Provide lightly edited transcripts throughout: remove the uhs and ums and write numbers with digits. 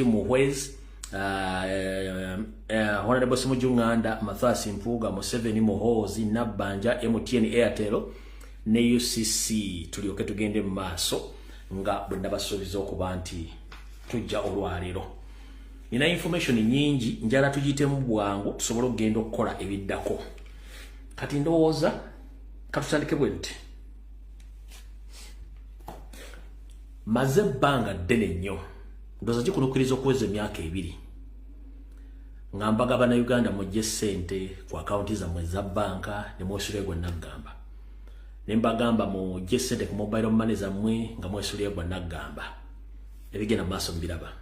Muhwez, Honorable Simujunganda, Mathasi Mpuga, Museveni Muhoozi, Nabanja, MTN Airtel, ne UCC tulioke tugende maaso nga bwe nabasuubiza okuba nti tujja olwaleero. Nina information nyingi njala tugiyitemu bwangu tusobole okugenda okukola ebiddako. Kati ndowooza katutandike bwe nti maze ebbanga ddene nnyo ndowooza gikunukkiriza okuweza emyaka 2 nga mbaga Bannayuganda mujje ssente ku akaunti zammwe za bbanka ne mwesulire gwe naggamba. Ne mbagamba mujje ssente ku mobile money zammwe nga mwesulire gwe naggamba. Ebigenda mu maaso mbiraba.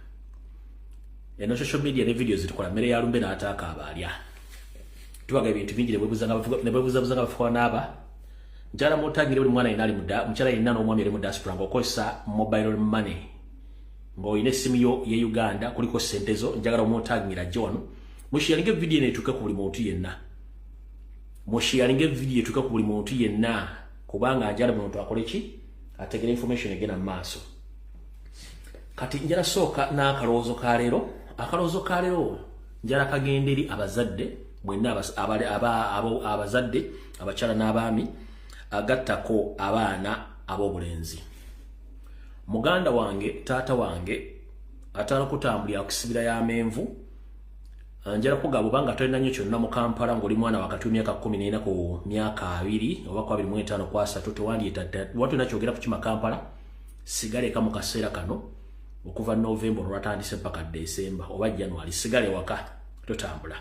Eno social media ne videos zitukola mmere ya lumbe n'ataaka abalya. Tubaga ebintu bingi ne bwebuzabuza nga bafuka n'aba. Njala mutagire buli mwana yenali mukyala yenna n'omwami ali mu diaspora ng'okozesa mobile money. Ng'oyina essimu yo ye Uganda kuliko ssente zo njagala omutagira gye wano. Mushiyalinge video eno etuuke ku buli muntu yenna. Mushiyalinge video etuuke ku buli muntu yenna kubanga njala muntu akole ki ategera information egena mu maaso. Kati njala sooka n'akalowoozo ka leero. Akalowoozo ka leero njala kagenda eri abazadde mwenna abazadde abakyala n'abaami agattako abaana ab'obulenzi. Muganda wange taata wange atala kutambulira okusibira y'amenvu njala kugaba banga tolina nnyo kyonna mu Kampala ng'oli mwana wakati w'emyaka 14 ku myaka 2 oba ku 25 ku 3 tewandiyita watu nakyogera ku kima Kampala sigale ka mu kaseera kano okuva November olwatandise mpaka December oba January sigale waka totambula.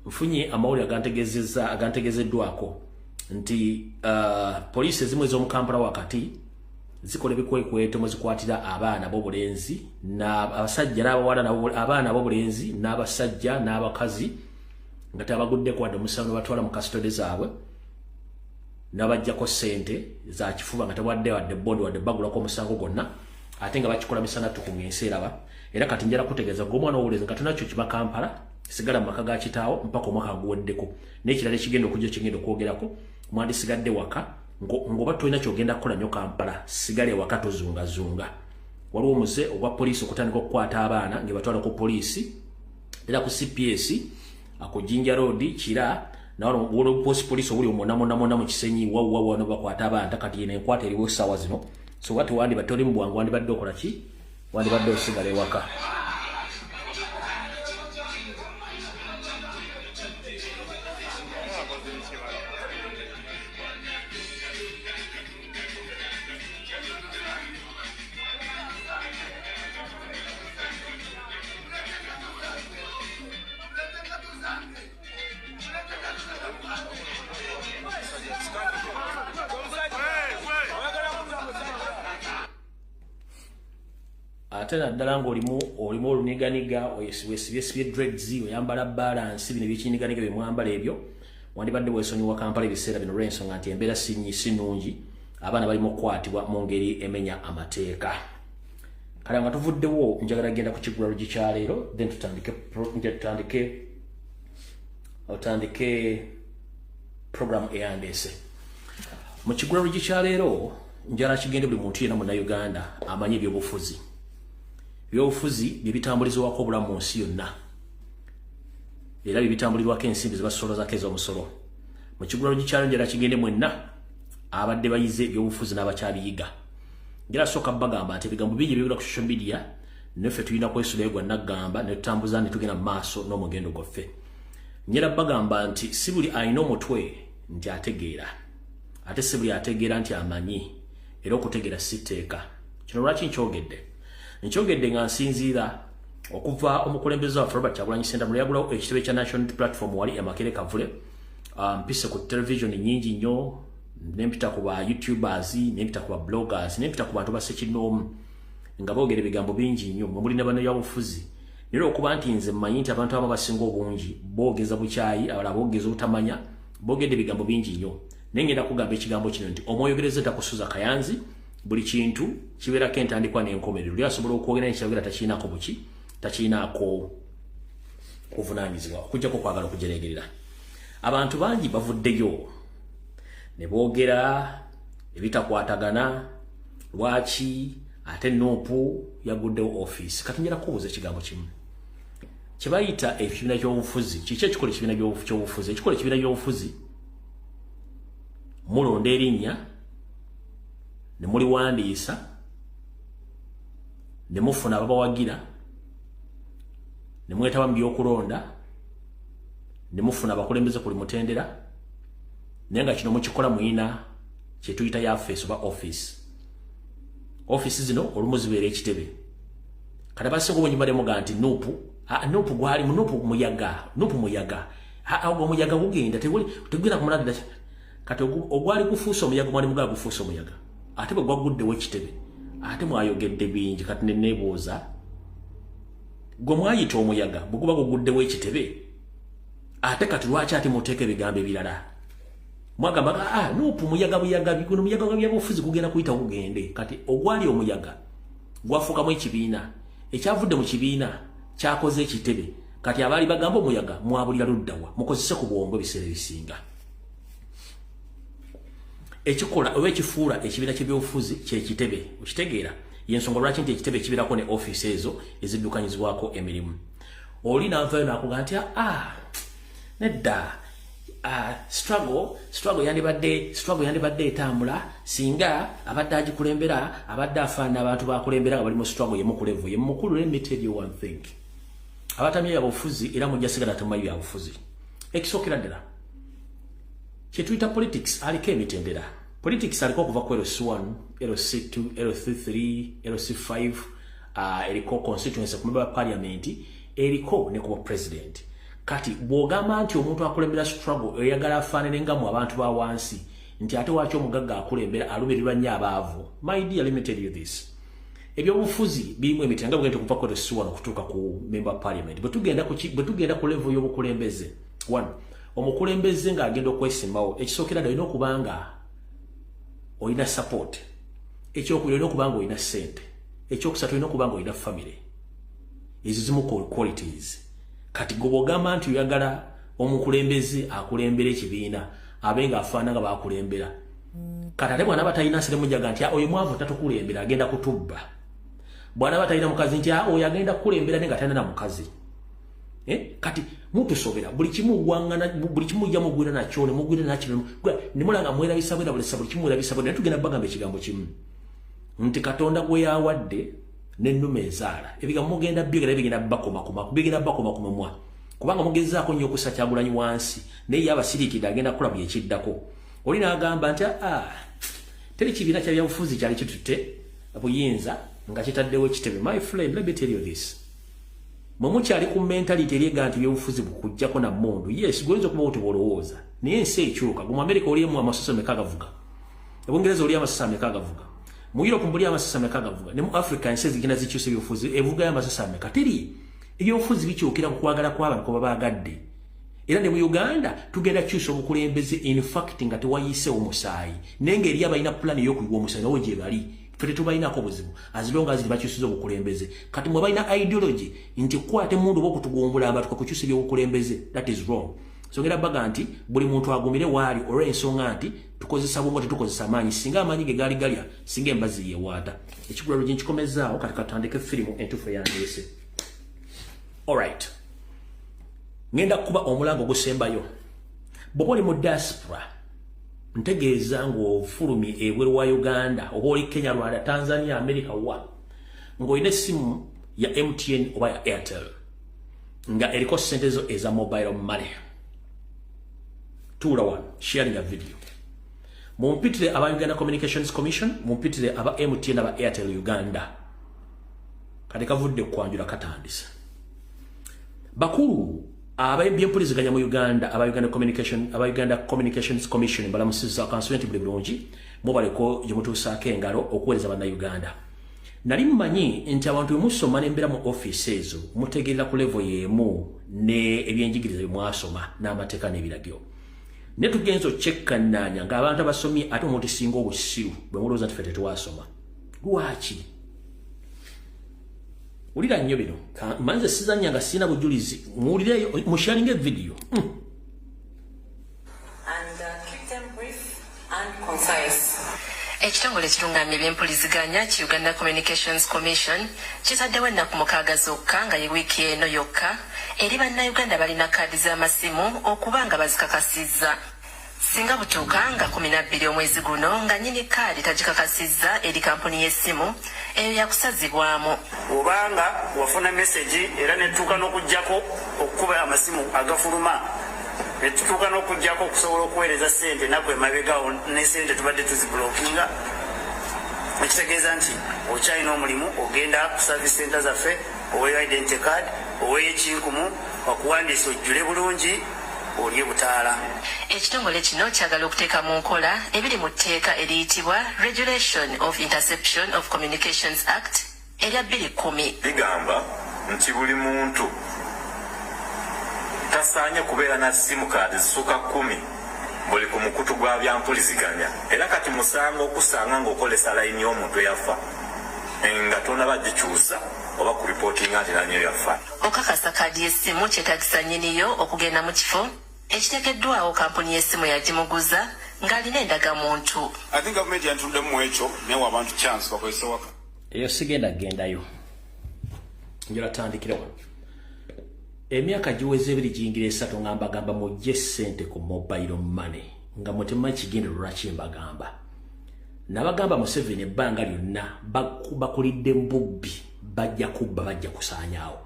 Mfunye amawulire agantegezeddwako nti poliisi ezimu ez'omu Kampala wakati zikola ebikwekweto mwe zikwatira abaana ab'obulenzi n'abasajja n'abawala abaana ab'obulenzi n'abasajja n'abakazi nga tebaguddeko wadde omusango batwala mu kasitode zaabwe n'abajjako ssente za kifuba nga tewadde wadde bondi wadde bagulako omusango gwonna ate nga bakikola misana tukunga ensi eraba. Era kati njala kutegeeza ng'omwana w'obulenzi nga tonakyo kiba Kampala sigala mu maka ga kitaawo mpaka omwaka guweddeko n'ekirala ekigenda okujja kigenda okwogerako mwandisigadde waka ng'oba tolina kyogenda kukola nnyo Kampala sigale waka tozungazunga. Waliwo omuze ogwa poliisi okutandika okukwata abaana nga batwala ku poliisi era ku CPS ku Jinja Road Kira nawo poliisi obuli omunamona mu Kisenyi wawa wano bakwata abaana kati yene enkwata eriwo essaawa zino so wati wandi batoli mu bwangu wandibadde okola ki wandibadde osigala ewaka. Ate naddala ng'olimu oluniganiga wesibye dreads oyambala balance bino ebyekiniganiga bye mwambala ebyo wandibadde weesonyiwa Kampala ebiseera bino olw'ensonga nti embeera si nnungi abaana balimu okukwatibwa mu ngeri emenya amateeka. Kale nga tuvuddewo njagala genda ku Kigula Luggi kya leero then tutandike program eyandeese. Mu Kigula Luggi kya leero njala kigende buli muntu yenna Munnayuganda amanye ebyobufuzi. Ebyobufuzi bye bitambulizibwako obulamu mu nsi yonna era bye bitambulirwako ensimbi ze basolozako ez'omusolo. Mu Kigula Luggi kya leero njala kigende mwenna abadde bayize ebyobufuzi n'abakyabiyiga. Njala sooka bagamba nti ebigambo bingi ebyogerwa ku social media naffe tulina kwesulayo gwa naggamba ne tutambuza ne tugenda mu maaso n'omugendo gwaffe. Njala bagamba nti si buli alina omutwe nti ategeera ate si buli ategeera nti amanyi era okutegeera si tteeka. Kino lwaki nkyogedde nga nsinziira okuva omukulembeze waffe Robert Kyagulanyi Ssentamu lwe yagulawo ekitebe kya National Platform wali e Makerere Kavule. Mpise ku television nyingi nnyo nempita ku ba YouTubers nempita ku ba bloggers nempita ku bantu basekinoomu nga boogera ebigambo bingi nnyo mwe muli ne bannabyabufuzi. Naye okuba nti nze mmanyi nti abantu abamu basinga obungi boogeza bukyayi abalala boogeza obutamanya boogedde ebigambo bingi nnyo naye ngenda kugamba ekigambo kino nti omwoyogereze takusuza kayanzi buli kintu kibeerako entandikwa n'enkomerero lyo asobola okwogera nekyayogera takiinaako buki takiinaako kuvunaanyizibwa okuggyako kwagala okujeregerera. Abantu bangi bavuddeyo ne boogera ebitakwatagana lwaki ate Nuupu yaguddewo office. Kati njala kubuuza ekigambo kimu. Kibayita ekibiina ky'obufuzi. Kiki ekikola ekibiina ky'obufuzi? Ekikola ekibiina ky'obufuzi mulonda erinnya ne muliwandiisa ne mufuna ababawagira ne mwetaba mu by'okulonda ne mufuna abakulembeze kuli mutendera naye nga kino mukikola muyina kye tuyita yafeesi oba office. Office zino olumu zibeera ekitebe. Kati abasinga obwenyi muga nti Nuupu gwali Nuupu muyaga omuyaga gugenda tegenda kumulagira. Kati ogwali gufuusa omuyaga mwali mugaa gufuusa omuyaga ate bwe gwaguddewo ekitebe ate mwayogedde bingi. Kati neneebuuza gwe mwayita omuyaga bwe guba guguddewo ekitebe ate kati lwaki ate muteeka ebigambo ebirala mwagamba Nuupu muyaga guno muyaga gw'ebyobufuzi gugenda kuyita gugende. Kati ogwali omuyaga gwafuukamu ekibiina ekyavudde mu kibiina kyakoze ekitebe. Kati abaali bagamba omuyaga mwabulira luddawa mukozese ku bwongo ebiseera ebisinga. Ekikola oba ekifuula ekibiina ky'ebyobufuzi kyekitebe okitegeera yensonga lwaki nti ekitebe ekibirako ne office ezo eziddukanyizibwako emirimu. Oli n'avaayo n'akugamba nti nedda struggle yandibadde etambula singa abadde agikulembera abadde afaana abantu bakulembera nga bali mu struggle yemukulevu yemukulu. Let me tell you one thing, abatamye yabufuzi era mujja sigala temayi yabufuzi. Ekisookera ddala kye tuyita politics aliko emitendera. Politics aliko okuva ku LC1, LC2, LC3, LC5, eriko constituency ku member parliament, eriko ne ku president. Kati bw'ogamba nti omuntu akulembera struggle eyagala afaanire nga mu abantu ba wansi nti ate waki omugagga akulembera alumirirwa nnyo abaavu. My dear, let me tell you this. Ebyobufuzi birimu emitendera nga bwegenda okuva ku LC1 okutuuka ku member parliament. Bwe tugenda ku level y'obukulembeze, omukulembeze ng'agenda okwesimbawo ekisookera ddala olina okuba nga olina support. Ekyokubiri olina okuba nga olina ssente. Ekyokusatu olina okuba nga olina family. Ezo zimu qualities. Kati gobogamba nti oyagala omukulembeze akulembera ekibiina abe nga afaana nga bakulembera. Kati ate bwana batalina nsere mujaga nti oyo mwavu tatukulembera agenda kutubba. Bwana batalina mukazi nti oyo agenda kukulembera nenga talina mukazi. Kati mutusobera buli kimu gwangana buli kimu jja mugwira nakyo ne mugwira nakyo ne mulanga mwerabisa bwera buli sabu kimu erabisa bwera tugenda bagamba ekigambo kimu nti Katonda gwe yawadde n'ennume ezaala ebigambo mugenda bigera bigenda bakoma mwa kubanga mugezaako nnyo okussa Kyagulanyi wansi naye yabasirikidde agenda kula bye kiddako. Oli n'agamba nti teri kibiina kya byabufuzi kyali kitutte buyinza nga kitaddewo ekitebe. My friend, let me tell you this. Mumukyali ku mentality eriga nti byobufuzi bukujjako na mmundu. Yes, goyinza okuba oti bolowooza naye ensi ekyuka. Mu America oliemu amasasa meka gavuga, mu Bungereza oli amasasa meka gavuga, mu Europe mbuli amasasa meka gavuga, ne mu Africa ensi zigenda zikyusa ebyobufuzi evuga y'amasasa meka. Teri ebyobufuzi bikyukira ku kwagala kw'abantu kuba baagadde. Era ne mu Uganda tugenda kyusa obukulembeze in fact nga tewayise omusaayi nenge eri abalina plan y'okuyiwa omusaayi nawo gye bali fete tubalinako buzibu azilonga azili bakyusiza obukulembeze. Kati mwe balina ideology nti kwate mundu bokutugumbula abantu kukyusa ebyobukulembeze, that is wrong. So ngera baga nti buli muntu agumire wali olwa ensonga nti tukozesa bwongo tetukozesa amaanyi singa amaanyi ge gali galya singa embazi yewaata. Ekigulalo gye nkikomezaawo kati katandike firimu entuufu yandeese. Alright, ngenda kuba omulango gusembayo bwoba oli mu diaspora ntegeeza ng'ofulumye ebweru wa Uganda oba oli Kenya, Rwanda, Tanzania, America wa ng'olina essimu ya MTN oba ya Airtel nga eriko ssente zo eza mobile money. Tuula wano sharing a video mumpitire aba Uganda Communications Commission, mumpitire aba MTN aba Airtel Uganda. Kati kavudde kwanjula katandise bakulu ababyempuliziganya mu Uganda aba Uganda Communications Commission balamusiza constituent bulungi mubaleko gye mutuusaako engalo okuweereza banna Uganda. Nali mmanyi nti abantu bemusoma n'embeera mu office ezo mutegeerera ku level y'emu ne ebyenjigiriza bye mwasoma n'amateeka n'ebiragiro. Ne tugenza okyekkannaanya ng'abantu abasomye ate omuntu singa obusiru bwe mulowooza nti ffe tetuwasoma. Lwaki? Ulira nnyo bino manze sizanya nga sina bujulizi muwulireyo musharinge video and keep them brief and concise. Ekitongole ekirungamya ebyempuliziganya ki Uganda Communications Commission kitaddewo ennaku 6 zokka nga ye wiiki eno yokka eri bannayuganda balina kaadi z'amasimu okuba nga bazikakasizza. Singa butuuka nga 12 omwezi guno nga nnyini kaadi tagikakasizza eri kampuni y'essimu eyo yakusazibwamu. Obanga wafuna meseji era netuuka n'okuggyako okukuba amasimu agafuluma netutuuka n'okuggyako okusobola okuweereza ssente nakwe mabegawo ne ssente tubadde tuzibulookinga, ekitegeeza nti okyalina omulimu ogenda ku service center zaffe oweeyo identity card oweeyo ekinkumu bakuwandiisa ojjule bulungi olye butaala. Ekitongole kino kyagala okuteeka mu nkola ebiri mu tteeka eriyitibwa Regulation of Interception of Communications Act erya 2010. Ligamba nti buli muntu tasaanye kubeera na simu kaadi zisuuka 10 buli ku mukutu gwa byampuliziganya, era kati musango okusanga ng'okolesa layini y'omuntu eyafa nga tonaba gikyusa oba ku ripootinga nti nanyo yafa. Okakasa kaadi y'essimu kyetaagisa nnyiniyo okugenda mu kifo ekiteekeddwawo kampuni y'essimu yagimuguza ng'alina endagamuntu. I think gavumenti yantuddemu ekyo naye abantu chance bakozesa waka. Eyo sigenda gendayo. Njala tandikirawo. Emyaka giweze ebiri giyingira 3 nga mbagamba mujje ssente ku mobile money nga mutemanyi kigenda lwaki mbagamba. Nabagamba Museveni ebbanga lyonna bakulidde mbubbi bajja kubba bajja kusaanyaawo.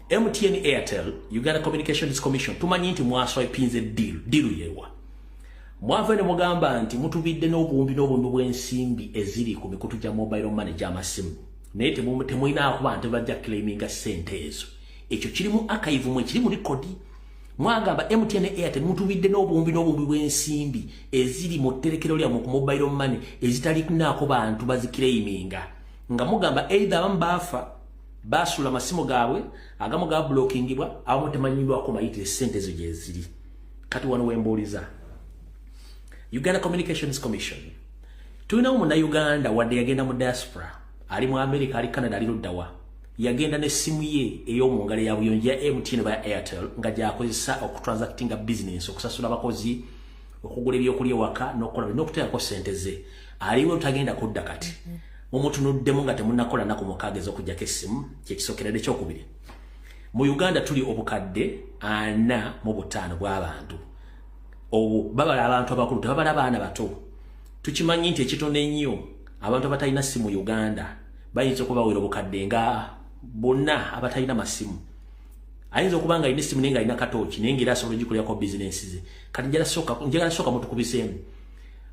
MTN Airtel Uganda Communications Commission tumanyi nti mwaswipinze diru yewa. Mwava ne mugamba nti mutubidde n'obuwumbi bw'ensimbi eziri ku mikutu gya mobile money gy'amasimu. Naye temulina akuba nti bajja claiminga ssente ezo. Ekyo kirimu archive mwe kiri mu record. Mwagamba MTN Airtel mutubidde n'obuwumbi bw'ensimbi eziri mu tterekero lya mu mobile money ezitali kunako bantu baziclaiminga. Nga mugamba either abamu baafa basula masimu gaabwe agamu ga blockingibwa abamu temanyibwa ko mayite ssente ezo gye ziri. Kati wano wembuuliza Uganda Communications Commission tulina Uganda wadde yagenda mu diaspora ali mu America ali Canada ali luddawa yagenda n'essimu ye ey'omu ngalo ya buyonjo ya MTN ba Airtel nga gyakozesa okutransactinga business okusasula abakozi okugula ebyokulya waka n'okukola n'okuteekako ssente ze aliwo tagenda kudda kati mumutunuddemu nga temunnakola nako mukageza okujjako essimu kyekisokeredde kyokubiri. Mu Uganda tuli obukadde 45 bw'abantu babala abantu abakulu tebabala abaana bato. Tukimanyi nti ekitonde ennyo abantu abatalina ssimu Uganda bayinza okubawera obukadde nga bonna abatalina masimu. Ayinza okuba nga alina essimu naye nga alina katooki naye ng'era asobola ogikulyako bizinensi ze. Kati njagala sooka mutukubiseemu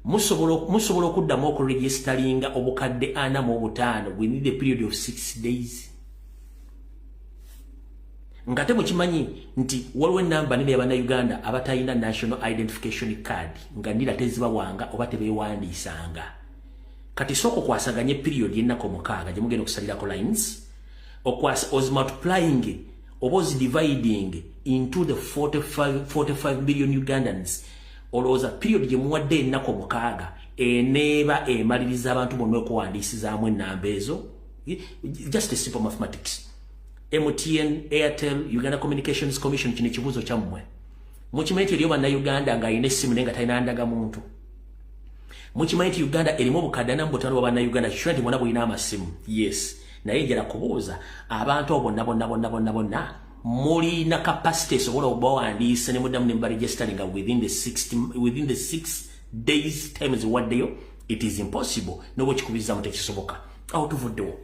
musobola okuddamu okuregisteringa obukadde 45 within the period of 6 days. Nga temukimanyi nti waliwo enamba nene y'Abannayuganda abatalina national identification card nga ndira tezibawanga oba tebeewandiisanga. Kati soko kwasaganye period y'ennaku 6 gye mugenda okusalirako lines multiplying oba dividing into the 45 million Ugandans. Olowooza period gye muwadde ennaku 6 eneeba emaliriza abantu bonna okuwandiisizaamu ennamba ezo. Just a simple mathematics. MTN Airtel Uganda Communications Commission kino ekibuuzo kyammwe mukimanyi nti eriyo bannayuganda nga alina essimu naye nga talina ndagamuntu. Mukimanyi nti Uganda erimu obukadde 45 bw'Abannayuganda kikira nti bonna bulina amasimu. Yes, naye njala kubuuza abantu bonna mulina capacity esobola okubawandiisa ne muddamu ne mubaregisteringa within the 6 days time eziwaddeyo. It is impossible n'oba kikubirizamu tekisoboka. Awo tuvuddewo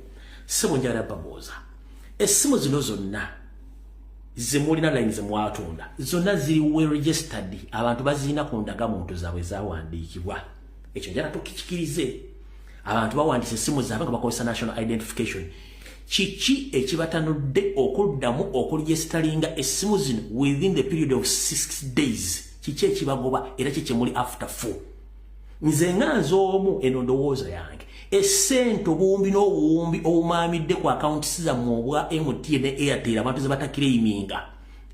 ssebo njala babuuza essimu zino zonna zemulina line zemwatunda zonna ziri we registered abantu bazirina ku ndagamuntu zaabwe zawandiikibwa. Ekyo njala tukikirize abantu bawandiisa essimu zaabwe nga bakozesa national identification. Kiki ekibatanudde okuddamu okuregisteringa essimu zino within the period of 6 days? Kiki ekibagoba era kiki muli after 4? Nze nganze omu eno ndowooza yange essente obuwumbi n'obuwumbi obumamidde ku accounts zammwe obwa MTN Airtel abantu ze batakiraiminga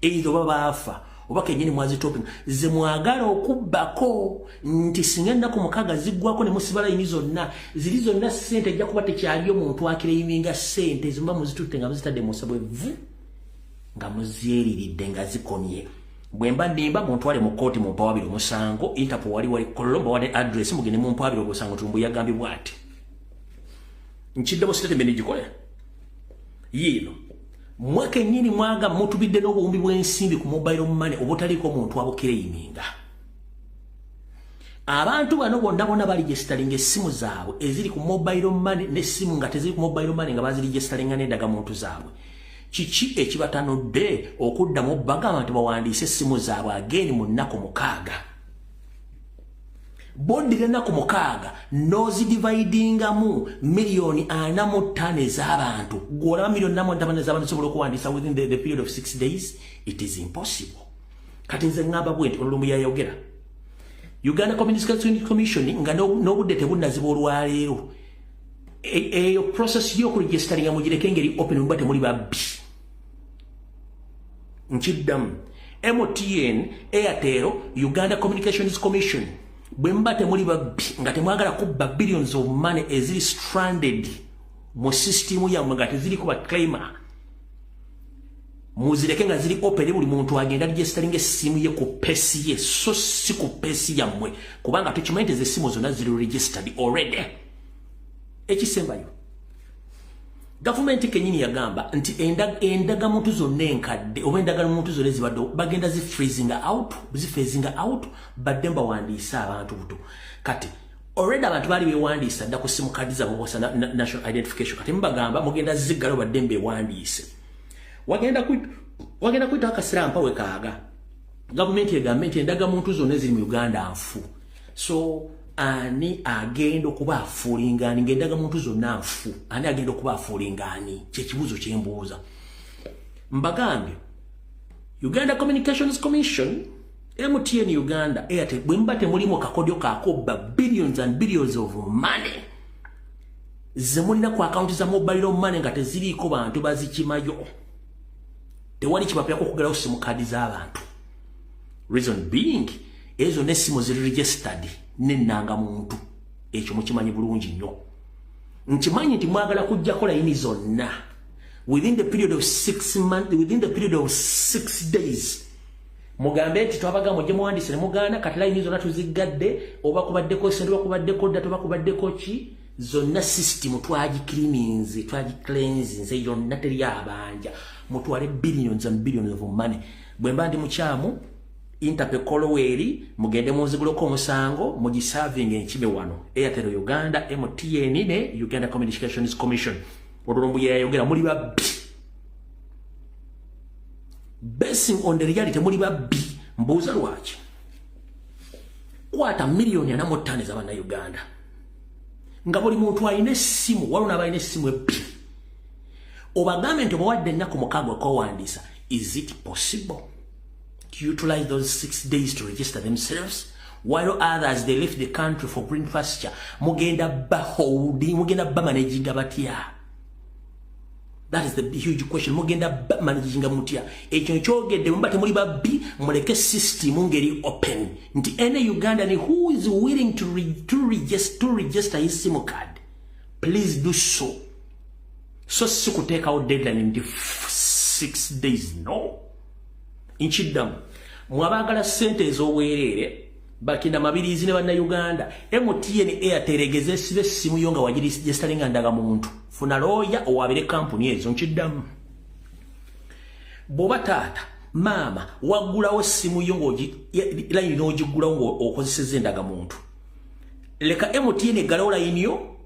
either oba baafa oba kennyini mwazitopinga ze mwagala okubbako nti singa ennaku 6 ziggwako ne musiba layini zonna ziri zonna ssente ejja kuba tekyaliyo muntu akiraiminga ssente zimuba muzitutte nga muzitadde mu nsabwe vu nga muzyeriridde nga zikomye. bwemba ndimba muntu wale mu koti mu mpawabiro musango Interpol wali Kolombo wale address mugene mu mpawabiro musango tumbu yagambi bwati nchidde mu statement gikole yino mwaka nyini mwaga mutubidde n'obuwumbi bw'ensimbi ku mobile money obutaliko muntu abukireyinga abantu bano bonna bali registering essimu zaabwe eziri ku mobile money n'essimu nga teziri ku mobile money nga baziregisteringa n'endaga muntu zaabwe kiki ekibatanudde okuddamu bagamba nti bawandiise essimu zaabwe ageni mu nnaku 6 bondi l'ennaku 6 nozidividingamu miliyoni 45 ez'abantu gwolaba miliyoni 45 ez'abantu sobola okuwandiisa within the period of 6 days it is impossible kati nze ngamba bwenti olulumbu yayogera Uganda Communications Commission nga n'obudde tebunnaziba olwaleero eyo process y'okuregisteringa mugireke ngeri open mubate muli babbi nkiddamu MTN Airtel Uganda Communications Commission bwembate muli babbi nga temwagala kubba billions of money eziri stranded mu system yammwe nga teziri kuba claimer muzireke nga ziri open buli muntu agenda registering essimu ye ku pesi ye so si ku pesi yammwe kubanga tukimanyi essimu zonna ziri registered already ekisembayo government kenyini yagamba nti endaga muntu zonna enkadde oba endagala muntu zonna ezibadde bagenda zifreezing out badde mbawandiisa abantu buto kati already abantu bali bewandiisa dda ku simu kadi zaabwe bosa national identification kati mbagamba mugenda ziggalo badde mbewandiise wagenda kuyitawo akaseera mpawe kaaga government yegambe nti endaga muntu zonna eziri mu Uganda nfu so ani agenda okuba afuulingani ng'endaga muntu zonna nfu ani agenda okuba afuulingani kyekibuuzo kyembuuza mbagambe Uganda Communications Commission MTN Uganda Airtel bwemba temulimu kakodyo kakobba billions and billions of money zemulina ku akaunti za mobile money nga teziriiko bantu bazikimayo tewali kibapyako okugalawo simu kadi z'abantu reason being ezo n'essimu ziri registered n'ennanga muntu ekyo mukimanyi bulungi nnyo nkimanyi nti mwagala kujjako layini zonna within the period of 6 months within the period of 6 days mugambe nti twabaga mujje muwandiise ne mugaana kati layini zonna tuziggadde oba kubaddeko sente oba kubaddeko data oba kubaddeko ki zonna system twagicleanse yonna teri abanja mutwale billions and billions of money bwemba ndi mukyamu Interpol Koloweri mugende munziguloko omusango mugiserving enkibe wano Airtel Uganda MTN ne Uganda Communications Commission olulumbu yayogera muli babbi basing on the reality muli babbi mbuuza lwaki kwata miliyoni 45 z'abana Uganda nga buli muntu alina essimu waliwo n'abalina essimu ebbi obagambe nti obawadde ennaku 6 okwewandiisa is it possible to utilize those 6 days to register themselves while others they left the country for green pasture mugenda managing batya that is the huge question mugenda managing mutya ekyo kyogedde mbate muli babbi muleke system ngeri open nti any Ugandan who is willing to register his SIM card please do so sikuteka deadline in 6 days no inchiddamu mwabagala sente ez'obwerere bakinda mabirizi ne banna Uganda MTN Airtel egeze esibe essimu yo nga wagiregisteringa ndaga muntu funa lawyer owabire kampuni ezo nchiddamu bwoba taata maama waggulawo essimu yo layini n'ogigulawo ng'okozesezza endaga muntu leka MTN eggalawo layini yo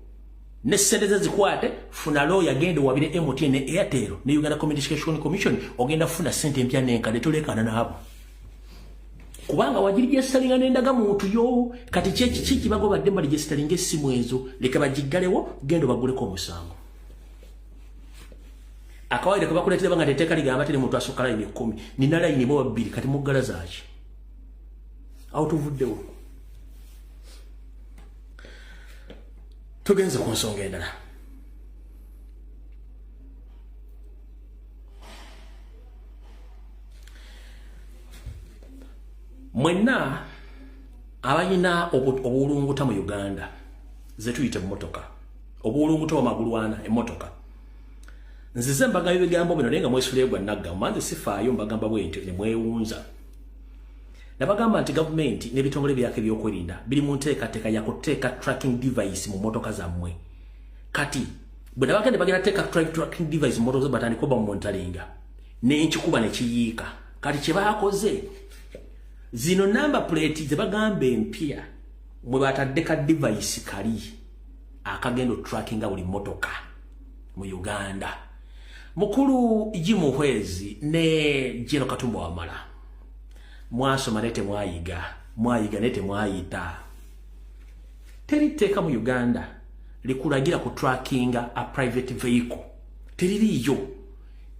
ne sente ze zikwate funa lawyer genda owabire MTN Airtel ne Uganda Communications Commission ogenda funa sente empya n'enkadde tolekana nabo kubanga wagiregisteringa n'endaga muntu yo kati kiki kibagobadde baregisteringa essimu ezo leka bagiggalewo genda baguleko omusango akawaire kubakuleetera banga teteeka ligamba teri muntu asukka layini 10 nina layini bo 2 kati muggala zaaki awo tuvuddewo tugenze ku nsonga endala mwenna abalina obulunguta mu Uganda ze tuyita emmotoka obulunguta amagulu ana emmotoka nzize mbagamba ebigambo bino naye nga mwesuleegwa nagga manzi sifaayo mbagamba bwentyo ne mwewunza nabagamba nti government n'ebitongole byake by'okwerinda biri mu nteekateeka ya kuteeka tracking device mu motoka zammwe kati bwe nabagende bagenda teeka tracking device mu motoka batandika oba mu monitoringa n'enkikuba ne kiyiika kati kye baakoze zino number plate ze bagamba empya mwe batadde ka device kali akagendo tracking buli motoka mu Uganda mukulu Jimuhwezi ne Jero Katumba Wamala mwasoma nete mwayiga nete mwayita teriteeka mu Uganda likulagira ku tracking a private vehicle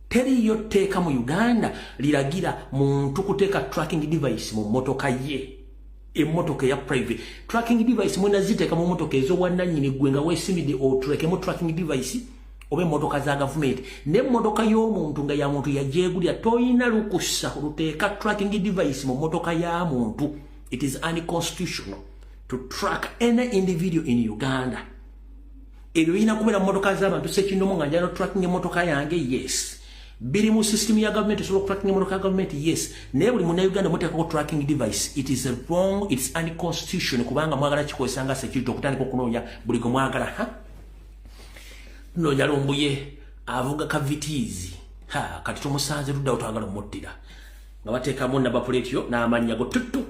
teriyo teeka mu Uganda liragira muntu kuteeka tracking device mu motoka ye emotoka ya private tracking device mwena ziteeka mu motoka ezo wannannyini gwe nga weesimidde oturekemu tracking device obe motoka za government ne motoka y'omuntu nga ya muntu yajeegulya toyina lukusa oluteeka tracking device mu motoka ya muntu. It is unconstitutional to track any individual in Uganda. Ebyo biyina kubeera mu motoka z'abantu sekinomu nga njala tracking emotoka yange yes biri mu system ya government so tracking emotoka ya government yes naye buli muna Uganda muteekako tracking device. It is wrong, it's unconstitutional kubanga mwagala kikozesa nga security okutandika okunoonya buli gwe mwagala noonya lumbuye avuga kavitiizi kati tumusanze luddawo twagala omuttira nga bateekamu nabapuleti yo n'amannya go tuttu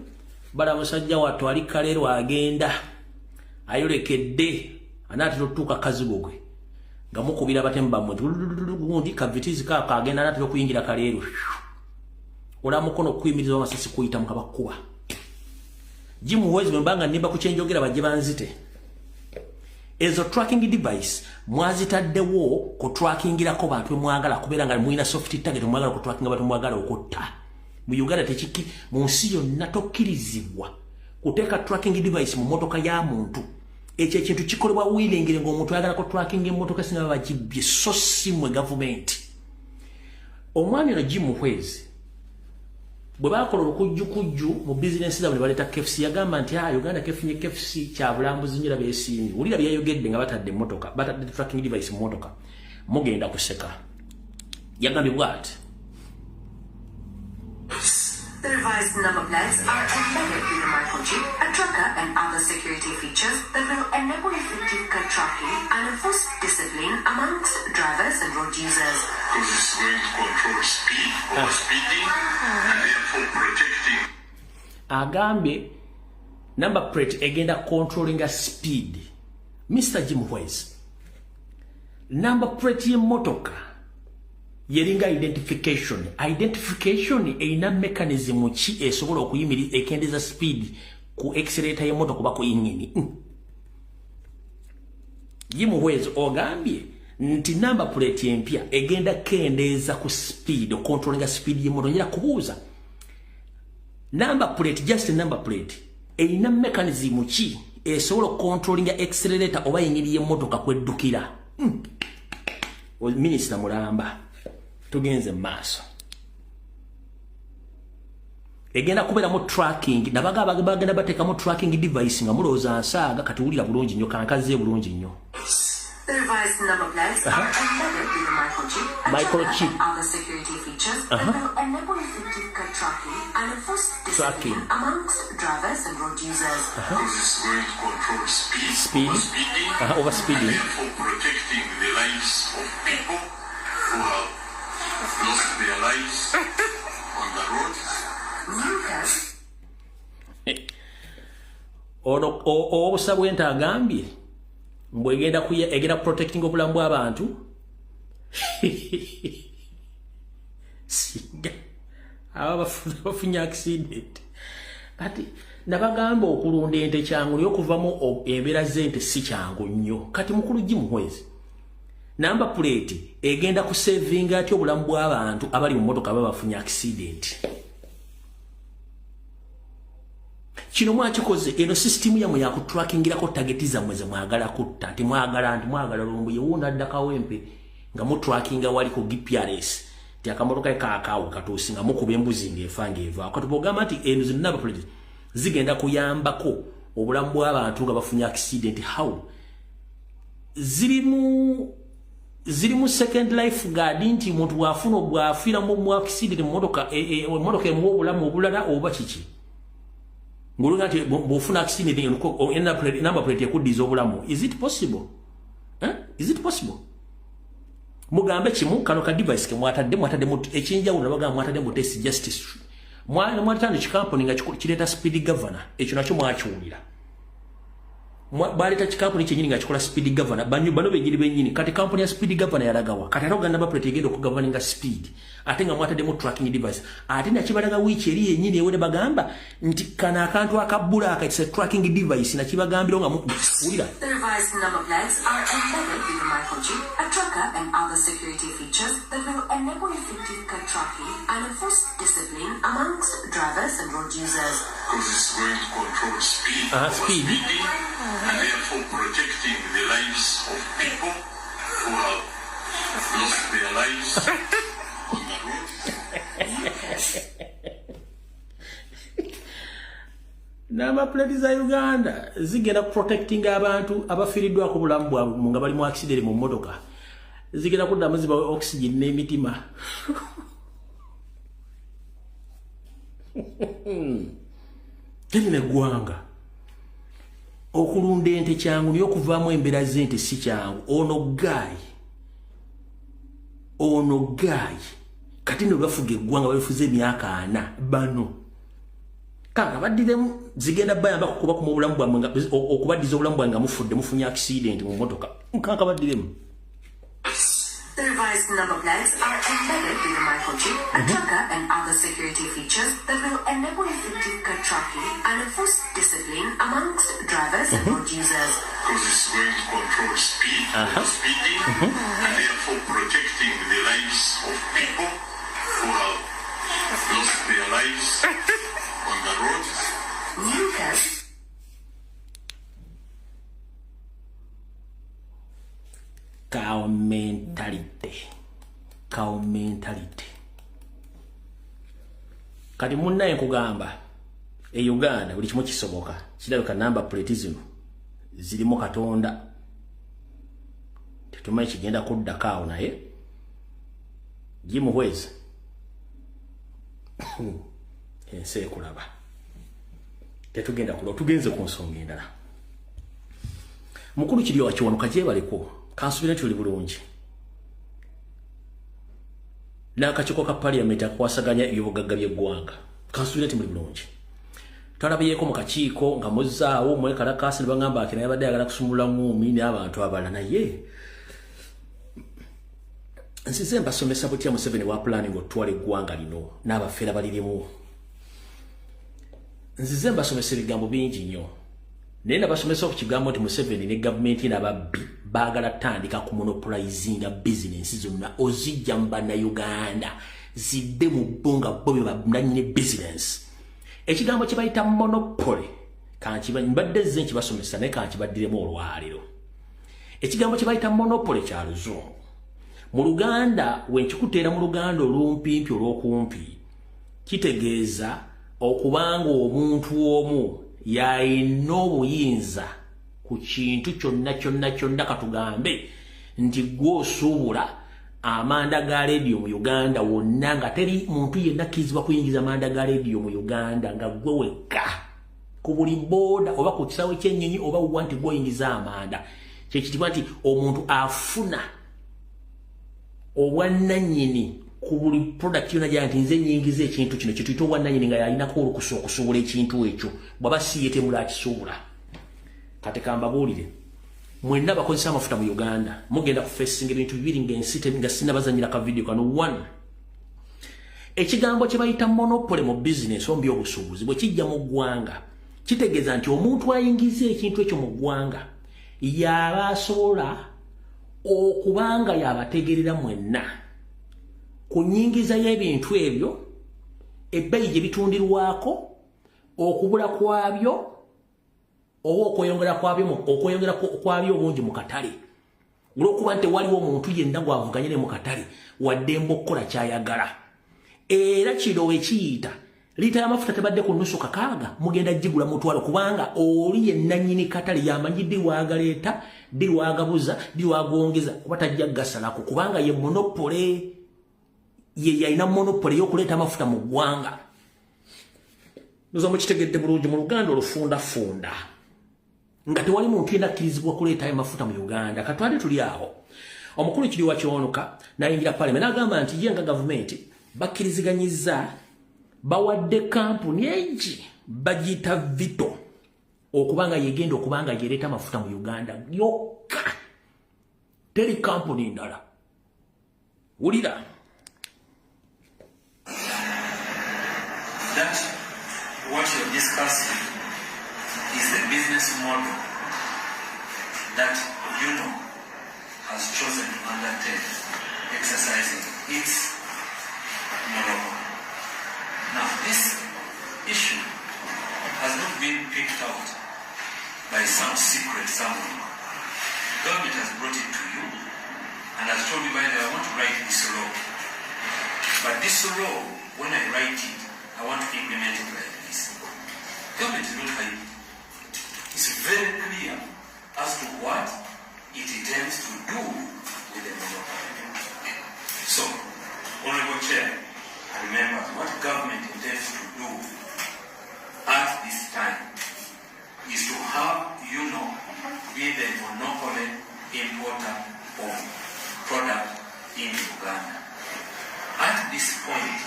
bala musajja wattu ali kaleero agenda ayolekedde anaatera otutuuka kazigo gwe nga mukubira batemba gundi kavitiizi kaako agenda anaatera okuyingira kaleero ola mukono okuyimiriza amasasi kuyita mukabakuba Jimuhwezi bwe mbanga nimba ku kyenjogera bajje banzite ezo tracking device mwazitaddewo ku trackingirako bantu mwagala kubeera nga mwina soft target mwagala ku tracking abantu mwagala okutta mu Uganda tekiki mu nsi yonna tokkirizibwa kuteeka tracking device mu motoka ya muntu ekyo ekintu kikolebwa wiilingire ng'omuntu ayagala ku tracking emmotoka singa bagibbye so si mwe gavumenti. Omwami ono Jimuhwezi bwe baakola olukujjukujju mu bizinensi zaabwe ne baleeta KFC yagamba nti Uganda kefunye KFC kya bulambuzi nnyo beesiimye wulira byayogedde nga batadde emmotoka batadde tracking device mu mmotoka mugenda kuseka yagambye bw'ati. The revised number plates are embedded in the microchip, a tracker and other security features that will enable effective car tracking and enforce discipline amongst drivers and road users. Because it's going to control speed, overspeeding, and therefore protecting. Agambye number plate egenda controlling a speed. Mr. Jimuhwezi, number plate y'emmotoka yeringa identification eina mechanism ki esobola okuyimiriza ekendeza speed ku accelerator y'emmotoka kuba ku ingini. Jimuhwezi ogambye nti number plate empya egenda kendeeza ku speed controlling speed y'emmotoka njira kubuuza number plate just a number plate eina mechanism ki esobola controlling accelerator oba ingini y'emmotoka kweddukira. Minister Mulamba tugenze maaso egenda kubeera mu tracking nabaga bagenda bateekamu tracking device nga mulowooza nsaaga kati wulira bulungi nnyo kankaze bulungi nnyo. The revised number plates are embedded in the microchip, and other security features that will enable effective car tracking and enforce discipline amongst drivers and road users. Because it's going to control speed, overspeeding, and therefore protecting the lives of people who have lost their lives on the road. Obusa bw'ente agambye mbwegenda egenda protecting obulamu bw'abantu singa aba bafunye accident kati nabagamba okulunda ente kyangu naye okuvamu embeera z'ente si kyangu nnyo. Kati mukulu Jimuhwezi number plate egenda kusevinga ati obulamu bw'abantu abali mu motoka baba bafunye accident. Kino mwakikoze eno system yamwe ya kutrackingirako target zammwe ze mwagala kutta timwagala nti mwagala lumbu yewunda adda kawempe nga mu tracking wali ku GPRS ti akamotoka kaakawo katuusi nga mukuba embuzi ng'efa ng'eva katubogamba nti eno zino number plate zigenda kuyambako obulamu bw'abantu nga bafunye accident. How zirimu second life guard nti muntu bw'afuna bw'afiira mu accident mu motoka emotoka emuwa obulamu obulala oba kiki ngulunga ati bofuna accident number plate yakuddiza obulamu. Is it possible? Is it possible? Mugambe kimu kano ka device ke mwatadde mu ekinjawulo nabaga mwatadde mu test justice. Mwatande kikampuni nga kireta speed governor ekyo nakyo mwakiwulira. Baleta kikampuni kyenyini nga kikola speed governor bano benyini benyini kati kampuni ya speed governor yalagawa kati alo ganda baplate egenda okugoverninga speed ate nga mwatadde mu tracking device ate na kibalaga wiiki eri yenyini ewone bagamba nti kana akantu akabbula it's a tracking device na kibagambiro nga wulira. The revised number plates are embedded with a microchip, a tracker and other security features that will enable effective car tracking and enforce discipline amongst drivers and road users. Because it's going to control speed, Speed. speeding, and therefore protecting the lives of people who have lost their lives on the road. Nama plate za Uganda zigenda protecting abantu abafiridwa ku bulamu bwabwe nga bali mu accident mu motoka. Zigenda kuddamu ziba oxygen n'emitima. Tene gwanga. Okulunda ente kyangu niyo kuvaamu embeera z'ente si kyangu. Ono gayi. Kati no bafuga eggwanga bafuze emyaka 4 bano. Kanga badiremu zigenda bayamba kukuba ku bulamu bwamwe okubaddiza obulamu bwange nga mufudde mufunye accident mu motoka. Kanga badiremu. The revised number plates are embedded with a microchip, a tracker and other security features that will enable effective car tracking and enforce discipline amongst drivers and road users. Because it's going to control speed, speeding, and therefore protecting the lives of people who have lost their lives on the road. New cars. Cow mentality. Kati munnaye kugamba Uganda buli kimu kisoboka kirabika number plate zino zirimu Katonda tetumanyi kigenda kudda kaawo naye gimuhwezi ensi ekulaba tetugenda kulo tugenze ku nsonga endala mukulu kiri wakiwanuka gyebaleko kansubira nti oli bulungi n'akakiiko ka parliament akwasaganya ebyobugagga by'eggwanga kansubira nti muli bulungi twalabyeko mu kakiiko nga muzzaawo mwekalakasi ne bagamba ati naye abadde ayagala kusumulula ngumi n'abantu abalala naye nsize mbasomesa butya Museveni wa planning otwala eggwanga lino n'abafeera balirimu nsize mbasomesa ebigambo bingi nnyo naye nabasomesa ku kigambo nti Museveni ne gavumenti n'ababbi baagala tandika ku monopolizinga business zonna ozijja mu bannayuganda zidde mu bbunga bo be bannanyini business ekigambo kye bayita monopoly mbadde zze nkibasomesa naye kankibaddiremu olwaliro ekigambo kye bayita monopoly kya luzungu mu Luganda wenkikuteera mu Luganda olumpimpi olw'okumpi kitegeeza okubanga omuntu omu yalina obuyinza ku kintu kyonna katugambe nti gw'osuubula amanda ga radio mu Uganda wonna nga teri muntu yenna akkizibwa kuyingiza amanda ga radio mu Uganda nga gwe wekka ku buli booda oba ku kisaawe ky'ennyonyi oba wuwa nti gw'oyingiza amanda kyekitibwa nti omuntu afuna obwannannyini ku buli product yonna gy'anti nze nnyingiza ekintu kino kye tuyita obwannannyini nga yalinako olukusa okusuubula ekintu ekyo bw'aba siye temula akisuubula kati kambabuulire mwenna bakozesa amafuta mu Uganda mugenda ku facing ebintu bibiri ng'ensi nga sinnabazanyira ka video kano. 1 ekigambo kye bayita monopoly mu business omu by'obusuubuzi bwe kijja mu ggwanga kitegeeza nti omuntu ayingiza ekintu ekyo mu ggwanga yaba asobola okubanga yabategerera mwenna ku nnyingiza y'ebintu ebyo ebbeeyi gye bitundirwako okubula kwabyo oba okweyongera kwabyo obungi mu katale olw'okuba nti waliwo omuntu yenna gw'avuganye ne mu katale waddemba okukola kyayagala era kino wekiyita liita y'amafuta tebadde ku nnusu 600 mugenda gigula mutwalo kubanga oli yennannyini katale yamanyi ddi waagaleeta ddi waagabuza ddi waagongeza kuba tajja gasalako kubanga ye monopole ye yalina monopole y'okuleeta amafuta mu ggwanga Noza mukitegedde bulungi mu Luganda olufunda nga tewali muntu yenakkirizibwa kuleeta ayo mafuta mu Uganda. Katwale tuli awo. Omukulu Kiriwa Kiwanuka n'ayingira Parliament n'agamba nti ye nga gavumenti bakkiriziganyizza bawadde kampuni egi bagiyita Vito okubanga yegenda okubanga yereeta amafuta mu Uganda yokka. Teri kampuni ndala. Wulira. That what you're discussing is the business model that has chosen to undertake exercising its monopoly. Now, this issue has not been picked out by some secret somebody. Government has brought it to you and has told you, by the way, I want to write this law. But this law, when I write it, I want to implement it like this. Government is not hiding. It's very clear as to what it intends to do with the monopoly. So, Honorable Chair, remember what government intends to do at this time is to have be the monopoly importer of product in Uganda. At this point,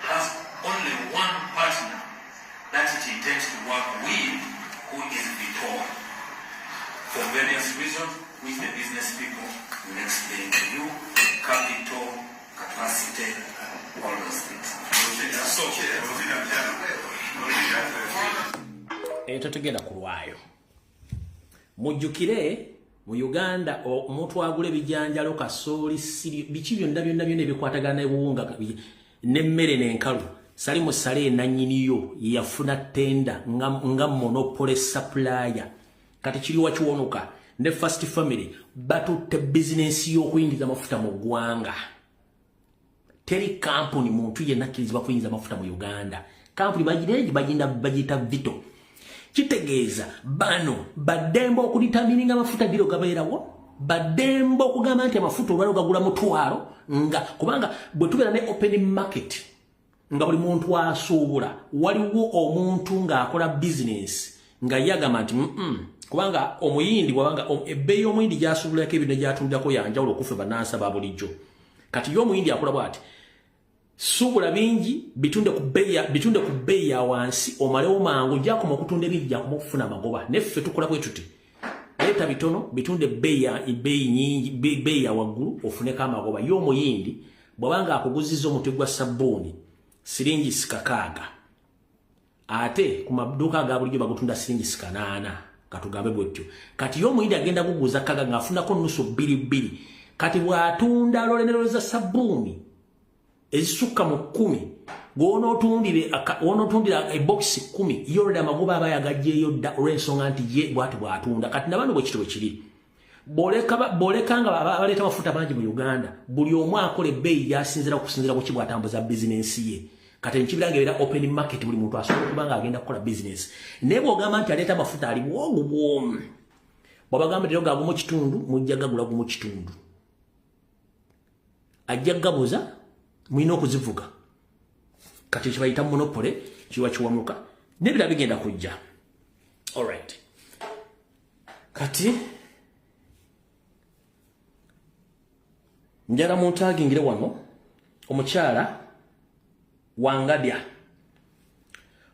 has only one partner that it intends to work with, who is Vitol, for various reasons, which the business people will explain to you: capital, capacity, all those things. Tetugenda kulwayo. Mujjukire mu Uganda omuntu agula ebijanjalo kasooli siri biki byonna ebikwatagana n'ebuwunga n'emmere n'enkalu sali musale nanyiniyo yafuna tenda nga monopoly supplier. Kati Kiriwa Kiwanuka ne First Family batutte business y'okuyingiza amafuta mu ggwanga. Teri kampuni muntu yenakkirizibwa kuyingiza amafuta mu Uganda. Kampuni bagiyita Vito. Kitegeeza bano badembo okuditamininga amafuta biro gabeerawo, badembo okugamba nti amafuta olwalo gagula mutwalo nga kubanga bwe tubeera ne open market nga buli muntu asuubula waliwo omuntu ng'akola business nga yagamba nti kubanga omuyindi wabanga ebbeeyi y'omuyindi gy'asuubulako ebintu gy'atuulirako yanjawulo okufa bannansi ba bulijjo. Kati y'omuyindi akola bw'ati: suubula bingi bitunde ku bbeeyi ya wansi omalewo mangu gyakoma okutunda ebingi gyakoma okufuna amagoba. Neffe tukola bwe tuti: leeta bitono bitunde bbeeyi ya waggulu ofuneko amagoba. Y'omuyindi bw'abanga akuguzizza omuti gwa sabbuuni siringi 6, ate ku maduuka aga bulijjo bagutunda siringi 8, katugambe bwetyo. Kati y'omuyindi agenda kuguza kaga ng'afunako nusu 2. Kati bw'atunda lolenero za sabbuuni ezisukka mu 10 gwonootundira eboxi 10 yoleda amagoba aba yagajjeeyo dda olw'ensonga nti ye bw'ati bw'atunda. Kati nabano bwe kiti bwe kiri bw'olekanga baleeta amafuta bangi mu Uganda, buli omu akola ebbeeyi gy'asinzira okusinzira ku ki bw'atambuza bizinensi ye. Kati nkibira ng'ebeera open market, buli muntu asobola okuba ng'agenda kukola bizinensi. Naye bw'ogamba nti aleeta amafuta ali bwomu bw'abagamba tero gagumu kitundu, mujja gagula gumu kitundu, ajja gabuza mulina okuzivuga. Kati kibayita monopoly, Kiriwa Kiwanuka n'ebirala bigenda kujja. Alright, kati njala muntagingire wano omukyala Wangadya.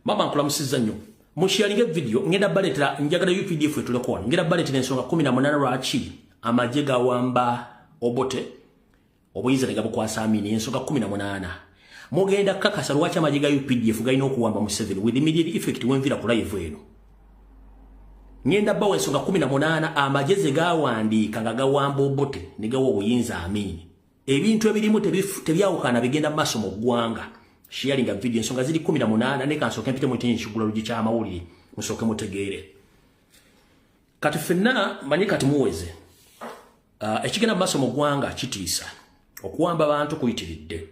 Mama nkulamusizza nnyo. Musharinge video ngenda baletera njagala UPDF etuleko wano. Ngenda baletera ensonga 18 lwaki amagye gawamba Obote obuyinza tegabukwasa Amini, ensonga 18. Mugenda kakasa lwaki amagye ga UPDF galina okuwamba Museveni with immediate effect wenvira ku live eno. Ngenda bawe ensonga 18 amagye ze gawandiika nga gawamba Obote ne gawa obuyinza Amini. Ebintu ebirimu tebyawukana bigenda maaso mu ggwanga. Sharing a video ensonga ziri 18 ne kansoke mpite mu tenyi kigula lugi kya mawulire musoke mutegeere. Kati fenna manyi kati muweze ekigenda maaso mu ggwanga kitiisa okuwamba abantu kuyitiridde.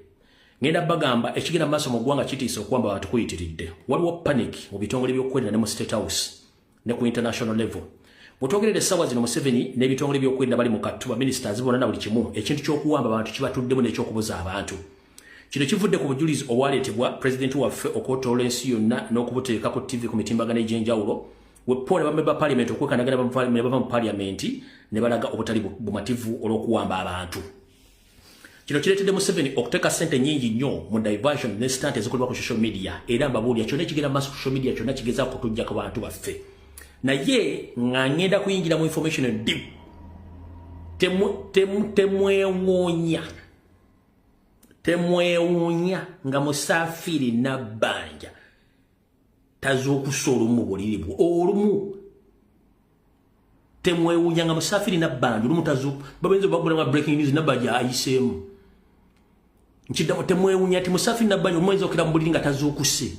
Ngenda bagamba ekigenda maaso mu ggwanga kitiisa okuwamba abantu kuyitiridde. Waliwo panic mu bitongole by'okwerinda ne mu State House ne ku international level. Mutogerere sawa zino Museveni n'ebitongole by'okwerinda bali mu katuba ministers bonna na buli kimu ekintu ky'okuwamba abantu kibatuddemu n'ekyokubuza abantu. Kino kivudde ku bujulizi obwaleetebwa President waffe okwotola ensi yonna n'okubuteeka ku TV ku mitimbagano egy'enjawulo weppola bamemba Parliament okwekanagana bava mu Parliament ne balaga obutali bumativu olw'okuwamba abantu. Kino kireetedde Museveni okuteeka ssente nnyingi nnyo mu diversion ne stunt ezikolebwa ku social media era mbabuulira kyonna ekigenda mu maaso ku social media kyonna kigeza kutujja ku bantu baffe. Naye nga ngenda kuyingira mu information deep temwewuunya nga Musafiri Nabbanja tazuukusa olumu buliribwo olumu temwewuunya nga Musafiri Nabbanja olumu tazuuku babenze bagula breaking news Nabbanja ayiseemu nkiddamu temwewuunya ati Musafiri Nabbanja omwezi okira mu buliri nga tazuukuse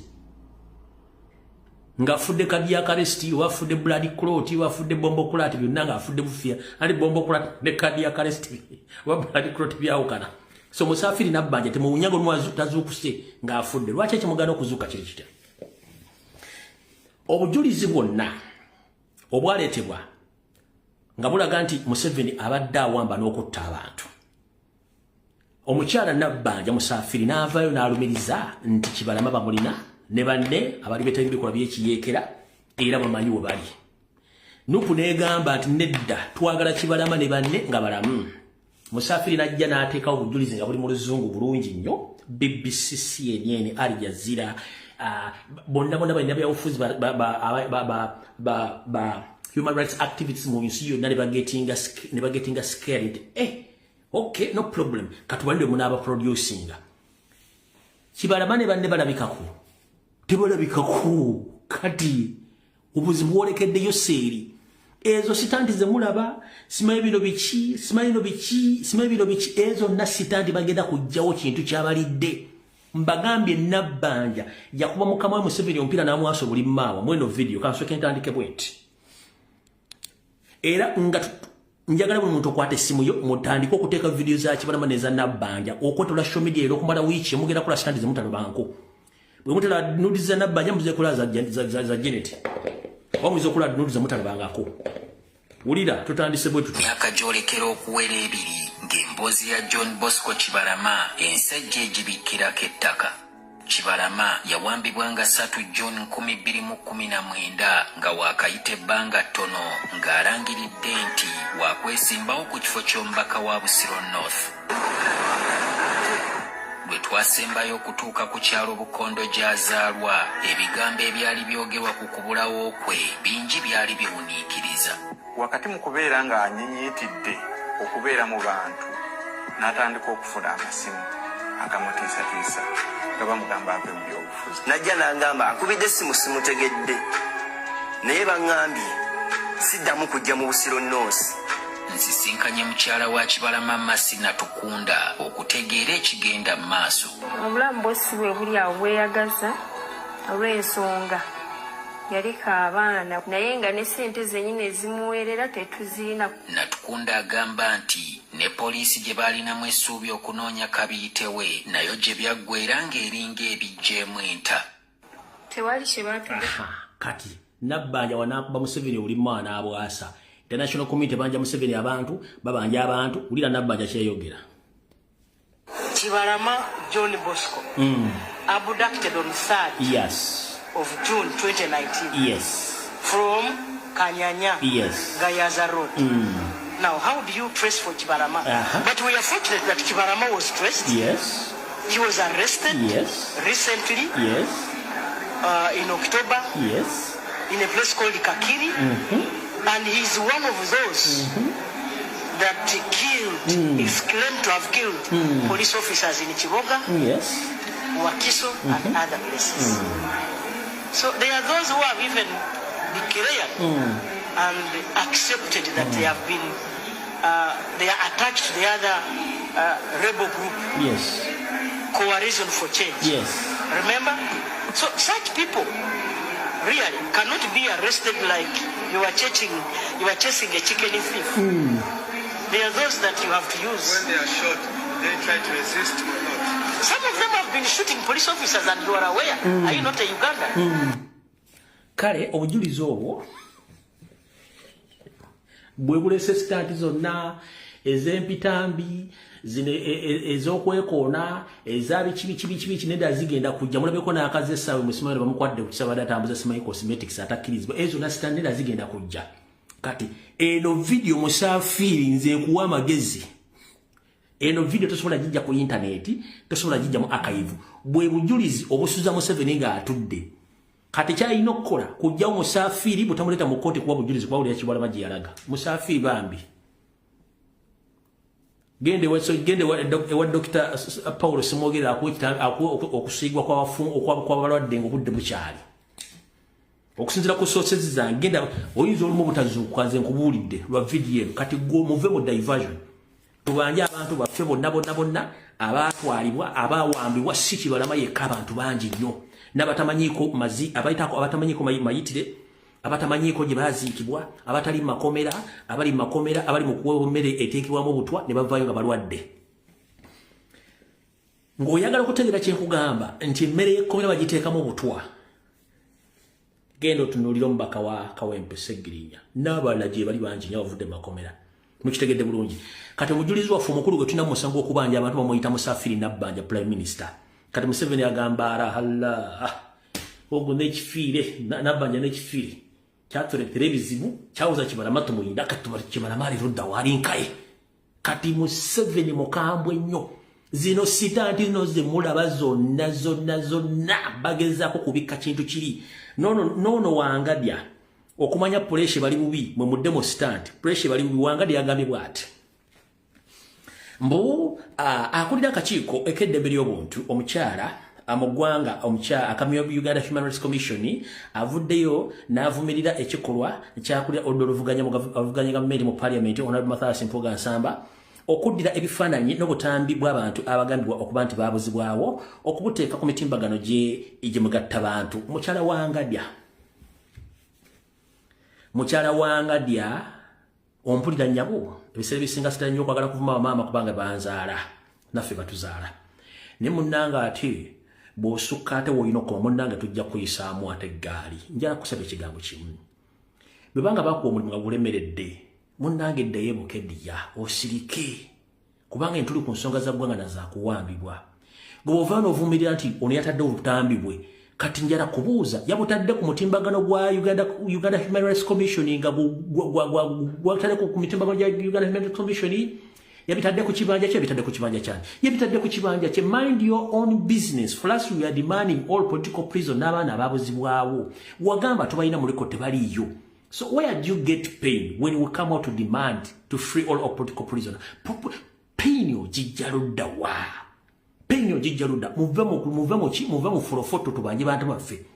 nga afudde cardiac arrest wafudde blood clot wafudde bombo clot byonna nga afudde bufia ali bombo clot ne cardiac arrest wa blood clot byawukana. So Musafiri Nabbanja temwewuunyaga olumu tazuukuse nga afudde. Lwaki ekimugana okuzuuka kiri kitya? Obujulizi bwonna obwaleetebwa nga bulaga nti Museveni abadde awamba n'okutta abantu. Omukyala Nabbanja Musafiri n'avaayo n'alumiriza nti Kibalama bamulina ne banne abali beetaba ebikola by'ekiyeekera era bamanyi we bali. Nupu n'egamba nti nedda twagala Kibalama ne banne nga balamu. Musafiri najja n'ateekawo obujulizi nga buli mu luzungu bulungi nnyo. BBC, CNN, Al Jazeera, bonna balina byabufuzi ba human rights activities mu nsi yonna ne bagetinga scared. Okay, no problem. Katubalire munaaba producinga. Kibalama ne banne balabikako. Tebalabikako. Kati obuzibu bwolekeddeyo seeri. Ezo sitanti ze mulaba simanyi bino biki ezo na sitanti bagenda kujjawo kintu kyabalidde. Mbagambye Nabbanja yakuba mukama we Museveni ompira n'amwaso buli maawa mweno video kansooke ntandike bwenti. Era nga njagala buli muntu okwata essimu yo mutandika okuteeka video za Kibalama neza Nabbanja okwotola social media era okumala wiiki mugenda kola sitanti ze mutalobanko. Bwe mutala nudizi za Nabbanja muze kola za Janet. Omuze okola nudizi mutalabangako. Wulira tutandise bwe tutu. Myaka gyolekera okuwera ebiri ng'emboozi ya John Bosco Kibalama ensejja egibikirako ettaka. Kibalama yawambibwa nga 3 June 2019 nga waakayita ebbanga ttono ng'alangiridde nti waakwesimbawo ku kifo ky'omubaka wa Busiro North. Bwe twasembayo okutuuka ku kyalo Bukondo gy'azaalwa ebigambo ebyali byogerwa ku kubulawo kwe bingi byali biwuniikiriza. Wakati mu kubeera nga anyinyitidde okubeera mu bantu n'atandika okufuna amasimu agamutiisatiisa nga bamugamba ave mu byobufuzi. Najja n'angamba akubidde essimu simutegedde naye baŋŋambye siddamu kujja mu Busiro North. Nsisinkanye mukyala wa Kibalama Masina Tukunda okutegeera ekigenda mu maaso. Obulamu bw'essi bwe buli awo bweyagaza olw'ensonga yaliko abaana naye nga ne ssente zennyini ezimuweerera tetuziina. Natukunda agamba nti ne poliisi gye baalinamu essuubi okunoonya kabiyitewe nayo gye byaggwera ng'eringa ebijjeemu enta. Tewali kye baatudde. Kati Nabbanja wanaakuba Museveni oli mwana abwasa. International community banja Museveni abantu babanja abantu ulira Nabbanja kyeyogera. Kibalama John Bosco abducted on 3rd of June 2019 from Kanyanya Gayaza Road. Now how do you trace for Kibalama? But we are fortunate that Kibalama was traced. He was arrested recently in October in a place called Kakiri. And he's one of those that killed, is claimed to have killed police officers in Chiboga, Wakiso, and other places. So there are those who have even declared and accepted that they have been, they are attached to the other rebel group. Coalition for Change. Remember? So such people really cannot be arrested like you are chasing a chicken thief. There are those that you have to use. When they are shot, they try to resist or not. Some of them have been shooting police officers and you are aware. Are you not a Ugandan? Kale obujulizi obwo bwe bulese sitanti zonna ez'empitambi zino ez'okwekoona ezabi kibi nenda zigenda kujja mulabeko n'akazi essaawe musimani bamukwadde ku kisaba datambuza simanyi cosmetics atakkirizibwa ezo nasita nenda zigenda kujja kati eno video Musafiri nze kuwa magezi eno video tosobola jijja ku internet tosobola jijja mu archive bwe bujulizi obusuza Museveni nga atudde kati kyalina okukola kujja Musafiri butamuleta mu kkooti kuba bujulizi kwa uli Kibala Magye yalaga Musafiri bambi gende wa Dr. Paulo Simogera okusigwa kwa balwadde ng'obudde bukyali okusinzira ku sources zange genda oyinza olumu butazuuka nze nkubuulidde lwa video kati muve mu diversion tubanje abantu baffe bonna abatwalibwa abawambibwa si Kibalama yekka abantu bangi nnyo n'abatamanyiiko abayitako abatamanyiiko mayitire abatamanyiiko gye baziikibwa abatali makomera abali makomera abali mu kuwa mmere eteekibwamu obutwa ne bavaayo nga balwadde ng'oyagala okutegeera kye nkugamba nti emmere y'ekkomera bagiteekamu obutwa genda otunuulira omubaka wa Kawempe Seggirinya n'abalala gye bali bangi nnyo abavudde makomera mukitegedde bulungi kati omujulizi waffe omukulu gwe tulina mu musango okubanja abantu bamuyita Musafiri Nabbanja Prime Minister kati Museveni agamba arahala ogwo n'ekifiire Nabbanja n'ekifiire kyatuleetera ebizibu kyawuza Kibalama tumuyinda kati Kibalama alirudda wali nkaye kati Museveni mukambwe nnyo zino sita nti zino ze mulaba zonna bagezaako kubikka kintu kiri nono Wangadya okumanya pressure bali bubi mwe mu demonstrant pressure bali bubi Wangadya yagambye bw'ati mbu akulira akakiiko ekeddembe ly'obuntu omukyala amugwanga omukyala akamya Uganda Human Rights Commission avuddeyo n'avumirira ekikolwa ekyakulira oluvuganya gavumenti mu parliament Honorable Mathias Mpuuga Nsamba okuddira ebifaananyi n'obutambi bw'abantu abagambibwa okuba nti baabuzibwawo okubuteeka ku mitimbagano gye mugatta bantu mukyala Wangadya ompulira nnyabo ebiseera bisinga sitera nnyo okwagala kuvuma bamaama kubanga banzaala naffe batuzaala ne munnanga ate bw'osukka ate woolina okoma munnanga tujja kuyisaamu ate eggaali njala kusaba ekigambo kimu bwe banga bakuwa omulimu nga gulemeredde munnanga eddayo ebukeddiya osirike kubanga entuli ku nsonga za ggwanga nazaakuwambibwa gwe bw'ova n'ovumirira nti ono yatadde obutambi bwe kati njala kubuuza yabutadde ku mutimbagano gwa Uganda Human Rights Commission nga gwatadde ku mitimbagano gya Uganda Human Rights Commission yabitadde ku kibanja kye yabitadde ku kibanja kyani yabitadde ku kibanja kye mind your own business for us we are demanding all political prison n'abaana ababuzibwawo wagamba tubalina mu record tebaliyo so where do you get pain when we come out to demand to free all of political prisoners pain yo jijjaludda wa penyo jijjaluda muve mu fulofoto tubanje bantu baffe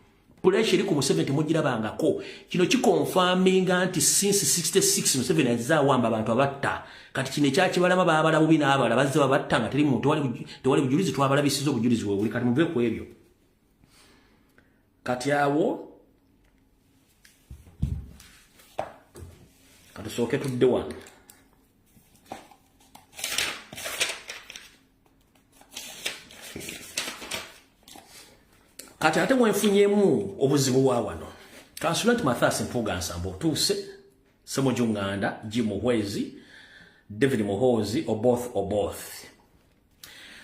pressure eri ku Museveni mugirabangako kino kikonfaminga nti since 66 Museveni azawamba abantu abatta kati kino ekyakibalama baabala bubi n'abala bazze babatta nga teri muntu tewali bujulizi twabalabisiza obujulizi weewuli kati muve ku ebyo kati awo katusooke tudde wano kati ate mwenfunyemu obuzibu bwa wano Kansulanti Mathias Mpuuga Nsamba otuuse Ssemujju Nganda Jim Muhwezi David Muhoozi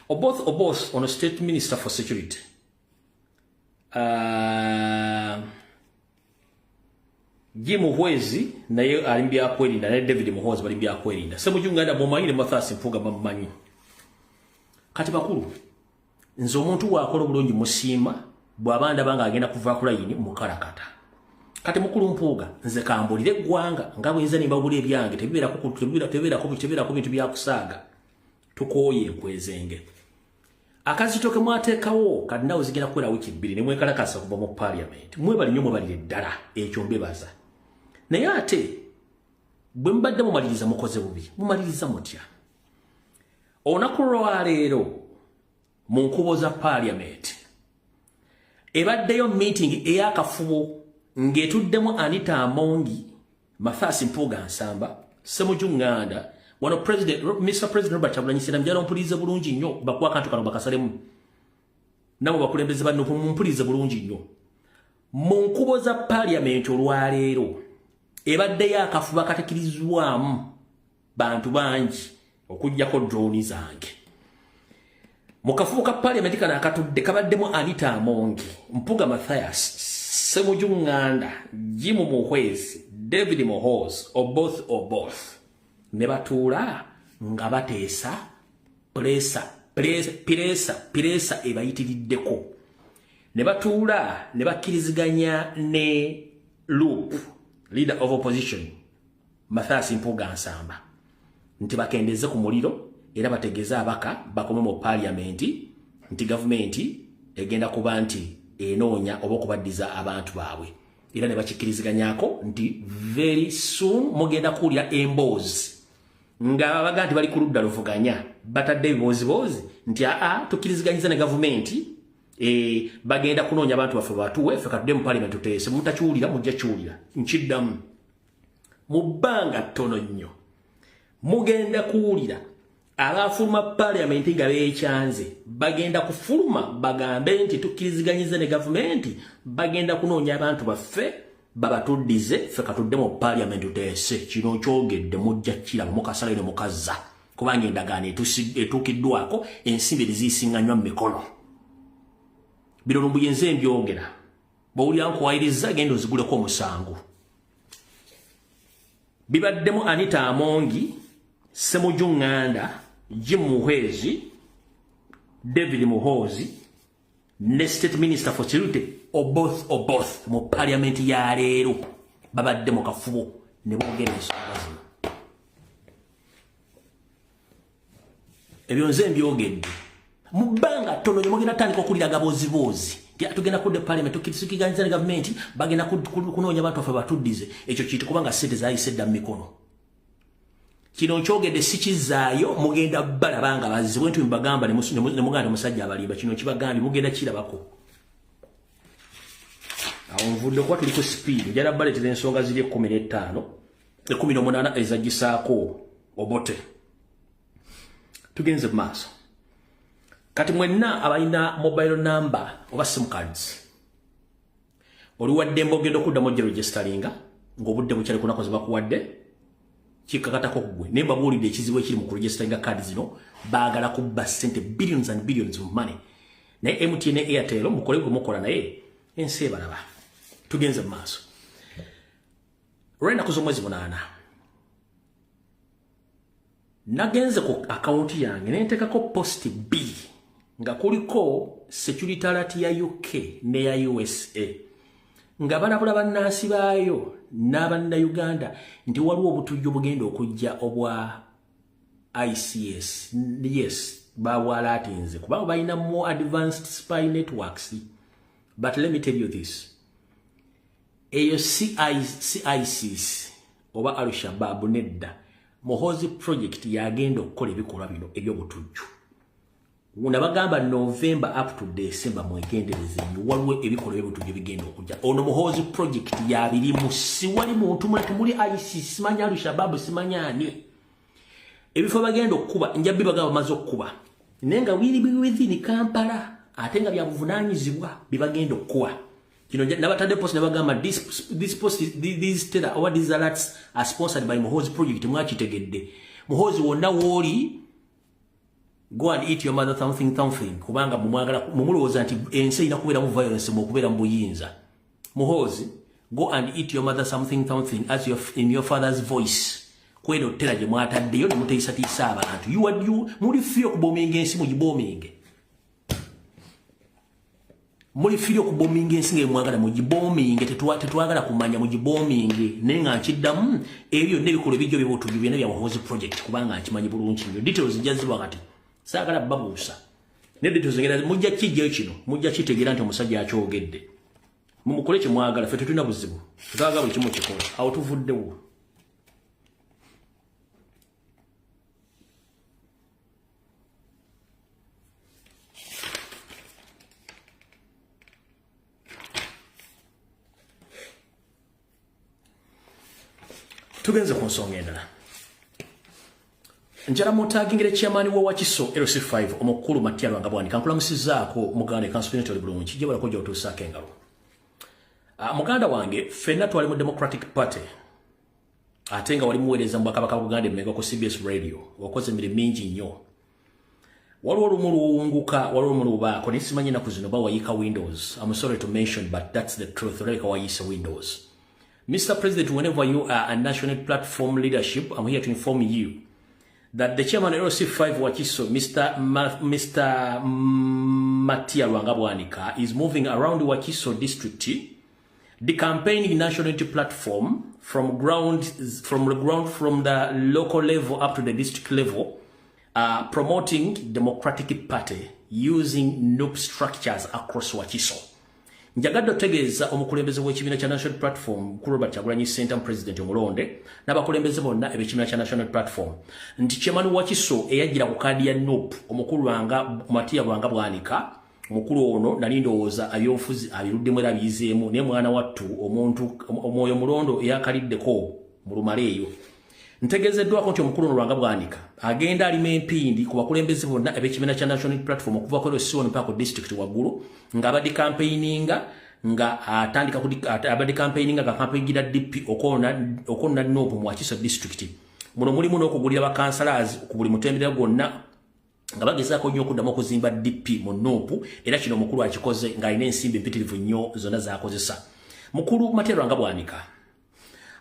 Oboth on a state minister for security Jim Muhwezi naye ali byakwerinda naye David Muhoozi bali byakwerinda Ssemujju Nganda mumanyire Mathias Mpuuga bamumanyi kati bakulu nze omuntu wakola obulungi musiima bw'abanda banga agenda kuva ku layini mukalakata kati mukulu Mpuuga nze kambulire eggwanga nga bwenza nimba buli ebyange tebeerako bintu byakusaaga tukooye enkwezenge akazitoke mwateekawo kati nawe zigenda kukwera wiiki 2 ne mwekalakasa kuva mu parliament mwebali nnyo mwebalire ddala ekyo mbebaza naye ate bwe mbadde mumaliriza mukoze bubi mumaliriza mutya olunaku lwaleero mu nkubo za parliament ebaddeyo meeting eyakafubo ng'etuddemu Anita Amongi Mathias Mpuuga Nsamba Ssemujju Nganda wano Mr. President Robert Kyagulanyi Ssentamu njala ompulirize bulungi nnyo bakuwa akantu kano bakasalemu nabo bakulembeze banno mumpulirize bulungi nnyo mu nkubo za parliament olwaleero ebaddeyo akafuba katekirizibwamu bantu bangi okujjako drone zange mukafubo ka parliament kana akatudde kabaddemu Anita Amongi Mpuga Mathias Ssemuju Nganda Jimu Muhwezi David Muhoozi Oboth ne batuula nga bateesa piresa ebayitiriddeko ne batuula ne bakkiriziganya ne Loop leader of opposition Mathias Mpuga Nsamba nti bakendeze ku muliro era bategeza abaka bakome mu parliament nti government egenda kuba nti enoonya oba okubaddiza abantu baabwe era ne bakikkiriziganyako nti very soon mugenda kuulira emboozi nga baga nti bali ku ludda luvuganya batadde ebibozibozi nti tukkiriziganyiza ne government bagenda kunoonya abantu baffe batuwe ffe katudde mu parliament tuteese mutakiwulira mujja kiwulira nkiddamu mu bbanga ttono nnyo mugenda kuwulira abafuluma parliament nga beekyanze bagenda kufuluma bagambe nti tukkiriziganyiza ne government bagenda kunoonya abantu baffe babatuddize ffe katudde mu parliament tuteese kino kyogedde mujja kiraba mukasala ino mukazza kubanga endagaano etuukiddwako ensimbi ezisiŋŋanywa mu mikono bino lumbuyenze mbyogera bawulira nkuwayiriza genda oziguleko omusango bibaddemu Anita Amongi Ssemuju Nganda Jimu Muhwezi David Muhoozi ne State Minister for Security Oboth mu parliament ya leero babadde mu kafubo ne boogera ensonga zino ebyo nze mbyogedde mu bbanga ttono nyo mugenda tandika okulira gabozibozi tugenda kudde parliament tukisikiganyiza ne government bagenda kunoonya abantu baffe batuddize ekyo kintu kubanga ssente zaayise dda mu mikono kino nkyogedde sikizaayo mugenda balabanga bazibwe nti mbagamba ne muganda musajja abalimba kino kibagambye mugenda kirabako awo nvudde kuba tuli ku speed njala baletera ensonga ziri 15 18 ezagisaako Obote tugenze maaso kati mwenna abalina mobile number oba sim cards oliwadde mbogendo kuddamu gye registeringa ng'obudde bukyali kunakoze bakuwadde kikakatako kugwe ne babuulidde ekizibu ekiri mu kuregisteringa card zino baagala kubba ssente billions and billions of money naye MTN Airtel mukole gwe mukola naye ensi ebalaba tugenze mu maaso olw'ennaku z'omwezi 8 nagenze ku akawunti yange ne nteekako post B nga kuliko security alert ya UK ne ya USA nga balabula bannansi baayo n'Abannayuganda nti waliwo obutujju bugenda okujja obwa ICS yes babwalatinze kubanga balina more advanced spy networks but let me tell you this eyo CICs oba Al-Shabaab nedda Muhoozi project yagenda okukola ebikolwa bino eby'obutujju nabagamba November up to December mwegendereze waliwo ebikolwa eby'obutujju bigenda okujja ono Muhoozi project yabirimu si wali muntu muli ICC simanya Al-Shabaab simanya ani ebifo bagenda okukuba njabbi bagamba bamaze okukuba nenga within Kampala ate nga byabuvunaanyizibwa bibagenda okukuba kino nabatadde post nabagamba this post these tell or these alerts are sponsored by Muhoozi project mwakitegedde Muhoozi wonna wooli go and eat your mother something kubanga mumulowooza nti ensi ina kubeera mu violence mu kubeera mu buyinza Muhoozi go and eat your mother something as in your father's voice kweno tera gye mwataddeyo ne muteesatiisa abantu muli firi okubominga ensi mugibominge muli firi okubominga ensi ng'emwagala mugibominge tetwagala kumanya mugibominge naye nga nkiddamu ebyo n'ebikolo bijjo by'obutujju byonna bya Muhoozi project kubanga nkimanyi bulungi nnyo details jazibwa kati saagala babuusa ne details ngera mujja kijjayo kino mujja kitegeera nti omusajja akyogedde mumukole kye mwagala ffe tetulina buzibu tutwagala buli kimu kikola awo tuvuddewo tugenze ku nsonga endala njala mutagingire chairman wa Wakiso LC5 omukulu Matyalo Ngabwanika nkulamusizaako muganda constituency oli bulungi je balako otuusaako engalo muganda wange fenna twali mu Democratic Party atenga wali muweereza mu Bwakabaka Buganda Mmengo ku CBS Radio wakoze emirimu mingi nnyo waliwo olumu luwunguka waliwo olumu lubaako naye simanyi ennaku zino bawayiika Windows. I'm sorry to mention but that's the truth. Olabika wayiise Windows. Mr. President, whenever you are a national platform leadership, I'm here to inform you that the chairman of LC5 Wakiso, Mr. Matia Rwangabwanika, is moving around Wakiso district, the campaigning national platform from the local level up to the district level, promoting Democratic Party using noob structures across Wakiso. Njagadde otegeeza omukulembeze w'ekibiina kya National Platform Robert Kyagulanyi Ssentamu President Omulonde n'abakulembeze bonna ab'ekibiina kya National Platform nti chairman Wakiso eyajjira ku kaadi ya NUP omukulu wanga Matia Rwangabwanika omukulu ono nali ndowooza abyobufuzi abiruddemu era abiyizeemu naye mwana wattu omuntu omwoyo mulondo eyakaliddeko mu lumaleeyo. Ntegeezeddwako nti omukulu ono Rwangabwanika agenda alima empindi ku bakulembeze bonna ab'ekibiina kya National Platform okuva ku LC1 mpaka ku district waggulu ng'abadde campaigninga nga atandika abadde campaigninga nga campaigningira DP okonna Nopu mu Wakiso district. Muno mulimu n'okugulira bakansalazi ku buli mutendera gwonna nga bagezaako nnyo okuddamu okuzimba DP mu Nopu era kino omukulu akikoze ng'alina ensimbi empitirivu nnyo zonna z'akozesa. Mukulu Matia Rwangabwanika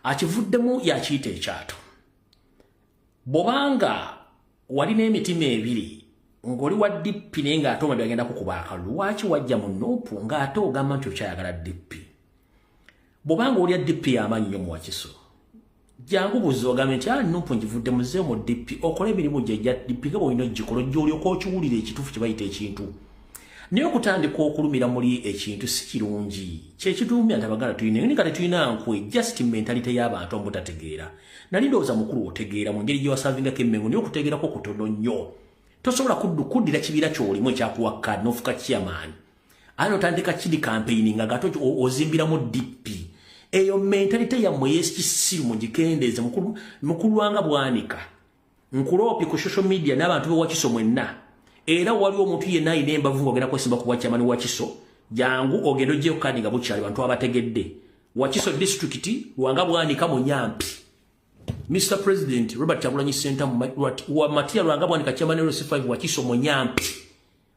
akivuddemu yakiyita ekyato. Bobanga walina emitima ebiri ng'oli wa DP naye ng'ate omabya agenda kukuba akalulu lwaki wajja mu Nopu ng'ate ogamba nti okyayagala DP? Bobanga olya DP y'amaanyi nnyo mu Wakiso jangu buzi ogambe nti Nopu ngivudde muzeeyo mu DP okole emirimu gye egya DP nga bw'olina ogikola ojja olyoka okiwulira ekituufu kye bayita ekintu. Naye okutandika okulumira muli ekintu si kirungi. Kyekituumya nti Abaganda tulina naye kati tulina nkwe just mentality y'abantu omubutategeera. Nali ndowooza mukulu otegeera mu ngeri gye wasavingako emmengo naye okutegeerako kutono nnyo. Tosobola kuddira kibiira ky'olimu ekyakuwa kkaadi n'ofuuka chairman. Ano otandika kidi campaigning nga gato ozimbiramu DP. Eyo mentality yammwe y'ekisiru mugikendeeze mukulu Rwangabwanika. Nkuloopi ku social media n'abantu b'e Wakiso mwenna. Era waliwo omuntu yenna alina embavu ng'ogenda kwesimba ku bwachairman Wakiso jangu ogenda ogyeyo kkaadi nga bukyali bantu abategedde. Wakiso district Rwangabwanika Munyampi. Mr. President Robert Kyagulanyi Ssentamu wa Matia Rwangabwanika chairman LC5 Wakiso Munyampi.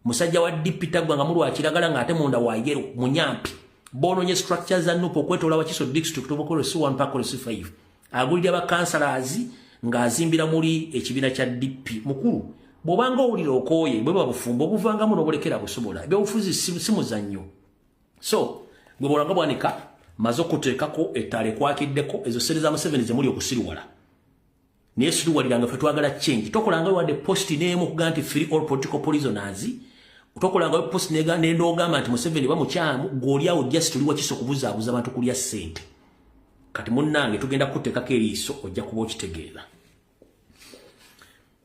Musajja wa DP tagwa nga mulwa kiragala ng'ate munda wa yero Munyampi. Bononye structures za Nupo okwetoola Wakiso district obukolo LC1 mpaka LC5. Agulira bakansalazi ng'azimbira muli ekibiina kya DP. Mukulu bw'obanga owulira okooye bwe babufumbo obuvangamu n'obulekera busobola ebyobufuzi si muzannyo. So gwe Rwangabwanika maze okuteekako ettaala ekwakiddeko ezo ssente za Museveni ze muli okusiriwala. Naye siriwaliranga ffe twagala change. Tokolangayo wadde post n'emu okugaa nti free all political prisoners. Tokolangayo post n'ogamba nti Museveni bamukyamu gw'oliawo just tuli Wakiso okubuzaabuza abantu kulya ssente. Kati munnange tugenda kuteekako eriiso ojja kuba okitegeera.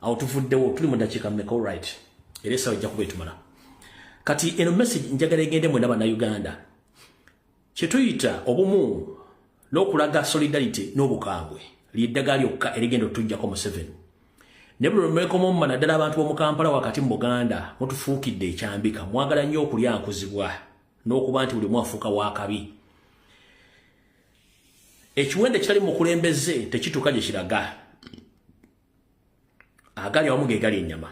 Awo tuvuddewo tuli mu ddakiika mmeka alright. Era essaawa ejja kuba etumala. Kati eno message njagala egende mwena bannayuganda. Kye tuyita obumu n'okulaga solidarity n'obukambwe ly'eddagala lyokka erigenda otujjako Museveni. Ne bwe mwekomo naddala abantu b'omu Kampala wakati mu Buganda mutufuukidde ekyambika mwagala nnyo okulyankuzibwa n'okuba nti buli mwafuuka wakabi. Ekiwende kitali mu kulembeze tekituuka gye kiraga. Agali awamu ge gali ennyama.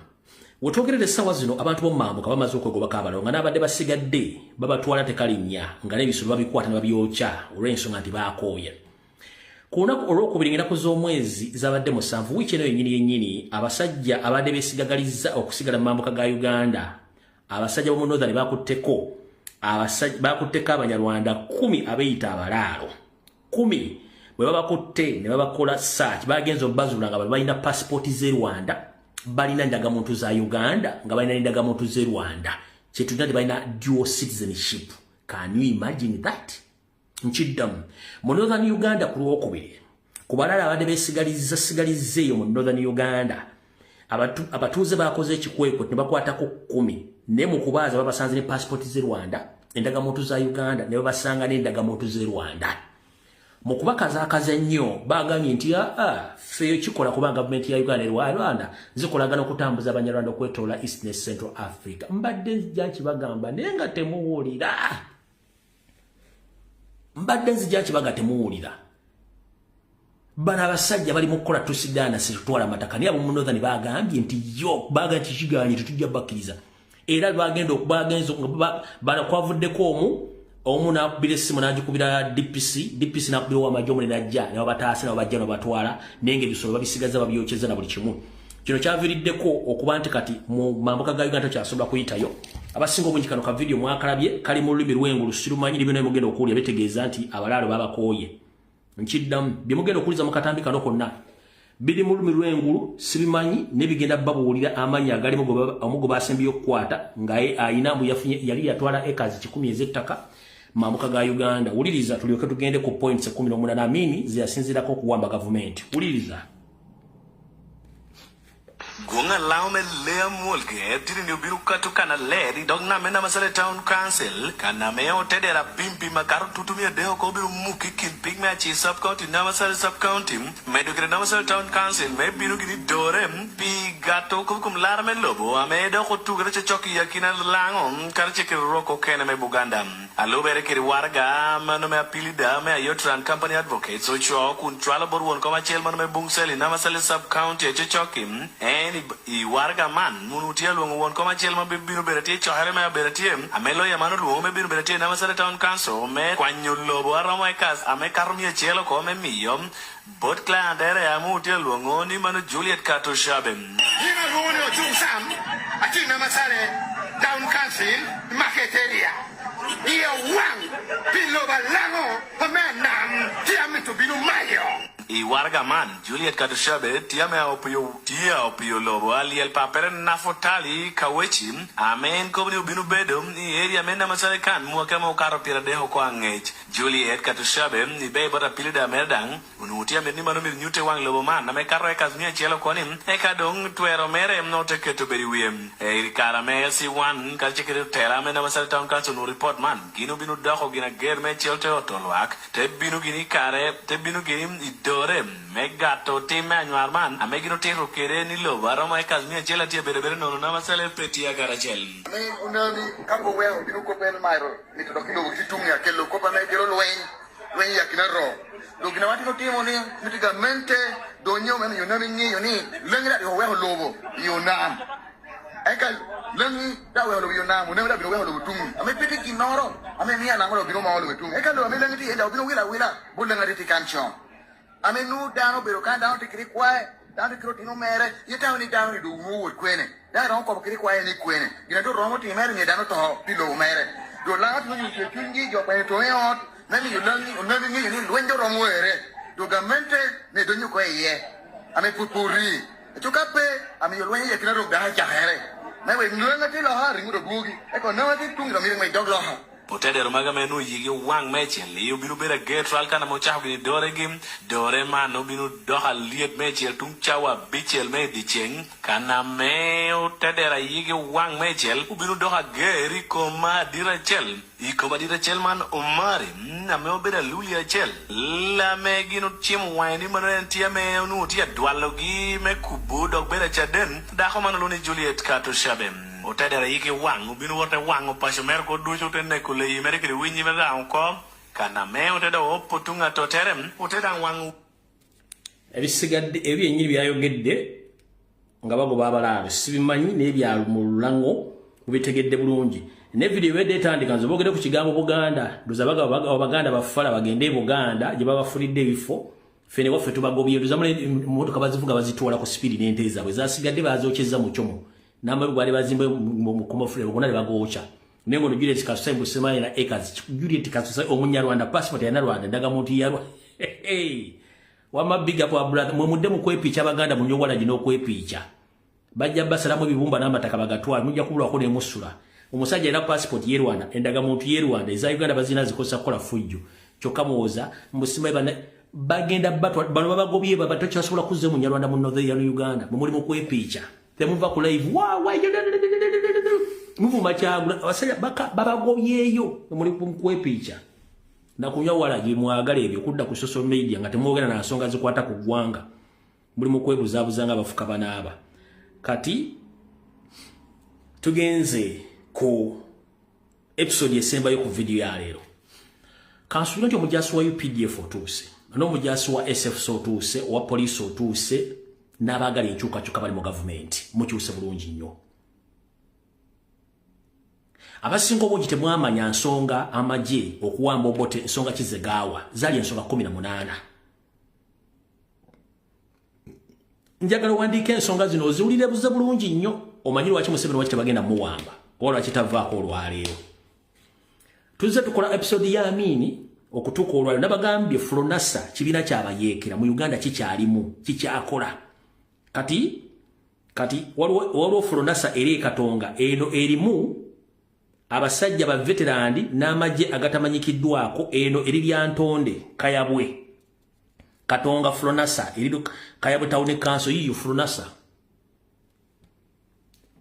Wetwogerera essaawa zino abantu b'omumambuka bamaze okwegobako abalongo nga n'abadde basigadde babatwala tekalinnya nga n'ebisolo babikwata ne babyokya olw'ensonga nti baakooya. Ku lunaku olwokubiri ng'ennaku z'omwezi zabadde 7 wiiki eno yennyini abasajja abadde beesigagalizza okusigala mu mambuka ga Uganda abasajja b'omu Northern bakutteko Abanyarwanda 10 abeeyita abalaalo 10 bwe babakutte ne babakola search bagenza obbazuula nga balina passport z'e Rwanda balina ndagamuntu za Uganda nga balina ndagamuntu z'e Rwanda kyetulina nti balina dual citizenship. Can you imagine that? Nchiddamu mu Northern Uganda ku lwokubiri ku balala abadde beesigalizza eyo mu Northern Uganda abatuuze baakoze ekikweko ne bakwatako 10 ne mu kubaaza babasanze ne passport z'e Rwanda endagamuntu za Uganda ne babasanga n'endagamuntu z'e Rwanda. Mu kubakazaakaza nnyo bagambye nti ffe kikola kuba gavumenti ya Uganda Rwanda zikolagana okutambuza Abanyarwanda okwetoola East ne Central Africa. Mbadde nzija kibagamba naye nga temuwulira. bana abasajja bali mu kukola tusidana situtwala amataka ni abo mu northern bagambye nti yo baga kishiganye tutujja bakkiriza era bagenda okubagenzo bana kwavuddeko omu nakubira essimu n'agikubira DPC nakubira w'amajjo najja ne bataase na bajja batwala nenge bisolo babisigaza babyokyeza na buli kimu kino kyaviriddeko okuba nti kati mu mambuka ga Uganda kyasobola kuyitayo abasinga obungi kano ka video mwakalabye kali mu lulimi lw'engulu sirumanyi libino mugenda okuwulya betegeeza nti abalaalo babakooye nkiddamu byemugenda okuwuliza mu katambi kano konna biri mu lulimi lw'engulu sibimanyi nebigenda babuwulira amanya agalimu omugoba asembye okukwata nga ayina mbu yali yatwala ekazi 10 ez'ettaka mambuka ga Uganda. Wuliriza tulioke tugende ku points 18 amini ziyasinzirako okuwamba government. Wuliriza. Gunga laume lea mulke tiri ni ubiru katu kana leri dog na mena masale town council kana meo tedera pimpi makaru tutumia deo ko biru muki kimping me achi sub county na masale sub county medo kire na masale town council me biru gini dore pi gato kum lara me lobo ame do ko tu gre choki yakina lango kar cheke roko kene me Buganda alo bere kiri warga mano me apili da me ayotran company advocate so cho kun trala bor won ko ma chel mano me bungseli na masale sub county choki I warga man munutia luongo won koma chiel ma biro berati chohere ma berati amelo ya mano luongo me biro berati na masara town council me kwanyo lobo aramo ekas ame karmi chielo ko me miyo bot clan dere ya mutia luongo ni mano Juliet Kato Shabe Hina luongo chung sam ati na masare town council market area ia wang bilo balango amenam tiamito bino mayo I warga man Juliet Kato Shabe tiame opio lobo ali el papere na fotali kawechi amen ko ni binu bedo ni area mena masale kan mo kama ukaro pira deho ko angech Juliet Kato Shabe ni be bota pilida merdang unutia me ni mano mi nyute wang lobo man na me karo ekas mi chielo ko ni e ka dong twero mere no te keto beri wiem e kara me si wan ka chekere tera mena masale town council no report man gino binu daho gina ger me chelte otolwak te binu gini kare te binu gini dore megato time anyar man amegino tero kere ni lo baroma ekazmia chela tie bere no na masale petia garachel me unani kambo we binu ko ben mairo ni to dokino kitumia kelo ko pa me gero lwen ya kinaro do gina wati ko timo ni mitigamente do nyo me yonami ni yoni lengra do we lobo yonam ekal lengi da we lobo yonam ne da binu we lobo tum ame peti kinoro ame ni ana ngolo binu ma lobo tum ekal do ame lengi ti enda binu wila bo lenga ti kanchon ame nu dano bero kan dano tikiri kwae dano tikiro tino mere yeta ni dano ni do wo kwene dano ko kiri kwae ni kwene gina do romo ti mere ni dano to pilo mere do la tu ni tunji jo pa to yot na ni unani ni lwenjo romo ere do gamente ne do nyuko ye ame pupuri to kape ame yo lwenje kina do da ja here na we nwenga ti lo ha ringo do bugi e ko na ti tungi do mi me dog lo ha Poteder maga menu yigi wang meche liu binu bera getral kana mo chahu gini dore gim dore mano binu doha liet meche tung chawa bichel me di cheng kana meo tedera yigi wang meche binu doha geri koma dira chel ikoma dira chel man umari na meo bera lulia chel la me ginu chim wani mano entia me nu tia dwalogi me kubu dog bera chaden dako mano luni Juliet Kato Shabe Otedera yiki wang ubinu wote wang opasho merko ducho tene kule yimere kiri winyi meda unko kana me oteda opotunga toterem oteda wang ebisigadde ebyenyiri byayogedde nga bagoba abalabe sibimanyi n'ebyalo mu lulango mubitegedde bulungi ne video wedde etandika nzo bogere ku kigambo Buganda ndoza abaganda bafala bagende e Buganda gye babafulidde ebifo fene waffe tubagobye ndoza motoka bazivuga bazitwala ku speed n'ente zaabwe zasigadde bazokyeza mu kyomo Namba bwali bazimbe mu komofule bokona bagocha nengo no Juliet Kasembu semanya na acres Juliet Kasuse omunyarwanda passport ya Rwanda ndaga muntu yarwa wama big up brother mwe mudde mu kwepicha baganda munyo wala jino kwepicha bajja basalamu bibumba n'amataka bagatwala mujja kubulwa ko ne musula omusajja era passport ye Rwanda endaga muntu ye Rwanda eza Uganda bazina zikosa kola fujjo kyokka muwoza musima bana bagenda batwa bano babagobye babatocha sobola kuzze mu Nyarwanda mu Northern Uganda mu muri mu kwepicha temuva ku live muvu machagula wasaya baka babagobyeyo muri kwepicha na kunya wala gimwagala ebyo kudda ku social media nga temwogera na nsonga zikwata ku gwanga muri mu kwebuzabuzanga abafuka banaba kati tugenze ku episode yesemba yo ku video ya lero kansula nti omujasi wa UPDF otuse n'omujasi wa SFC otuuse owa poliisi otuuse n'abaagala enkyukakyuka bali mu gavumenti mukyuse bulungi nnyo. Abasinga obungi temwamanya nsonga amagye okuwamba Obote ensonga kizegaawa zaali ensonga 18. Njagala wandiika ensonga zino oziwulire buze bulungi nnyo omanyi lwaki Museveni lwaki tebagenda muwamba oba lwaki tavaako olwaleero. Tuzze tukola episode ya Amini okutuuka olwaleero nabagambye Flonasa kibiina ky'abayeekera mu Uganda kikyalimu kikyakola. Kati waliwo Flonasa eri Katonga eno erimu abasajja ba veterandi n'amagye agatamanyikiddwako eno eri lyantonde Kayabwe Katonga Flonasa eri Kayabwe Town Council yiyo Flonasa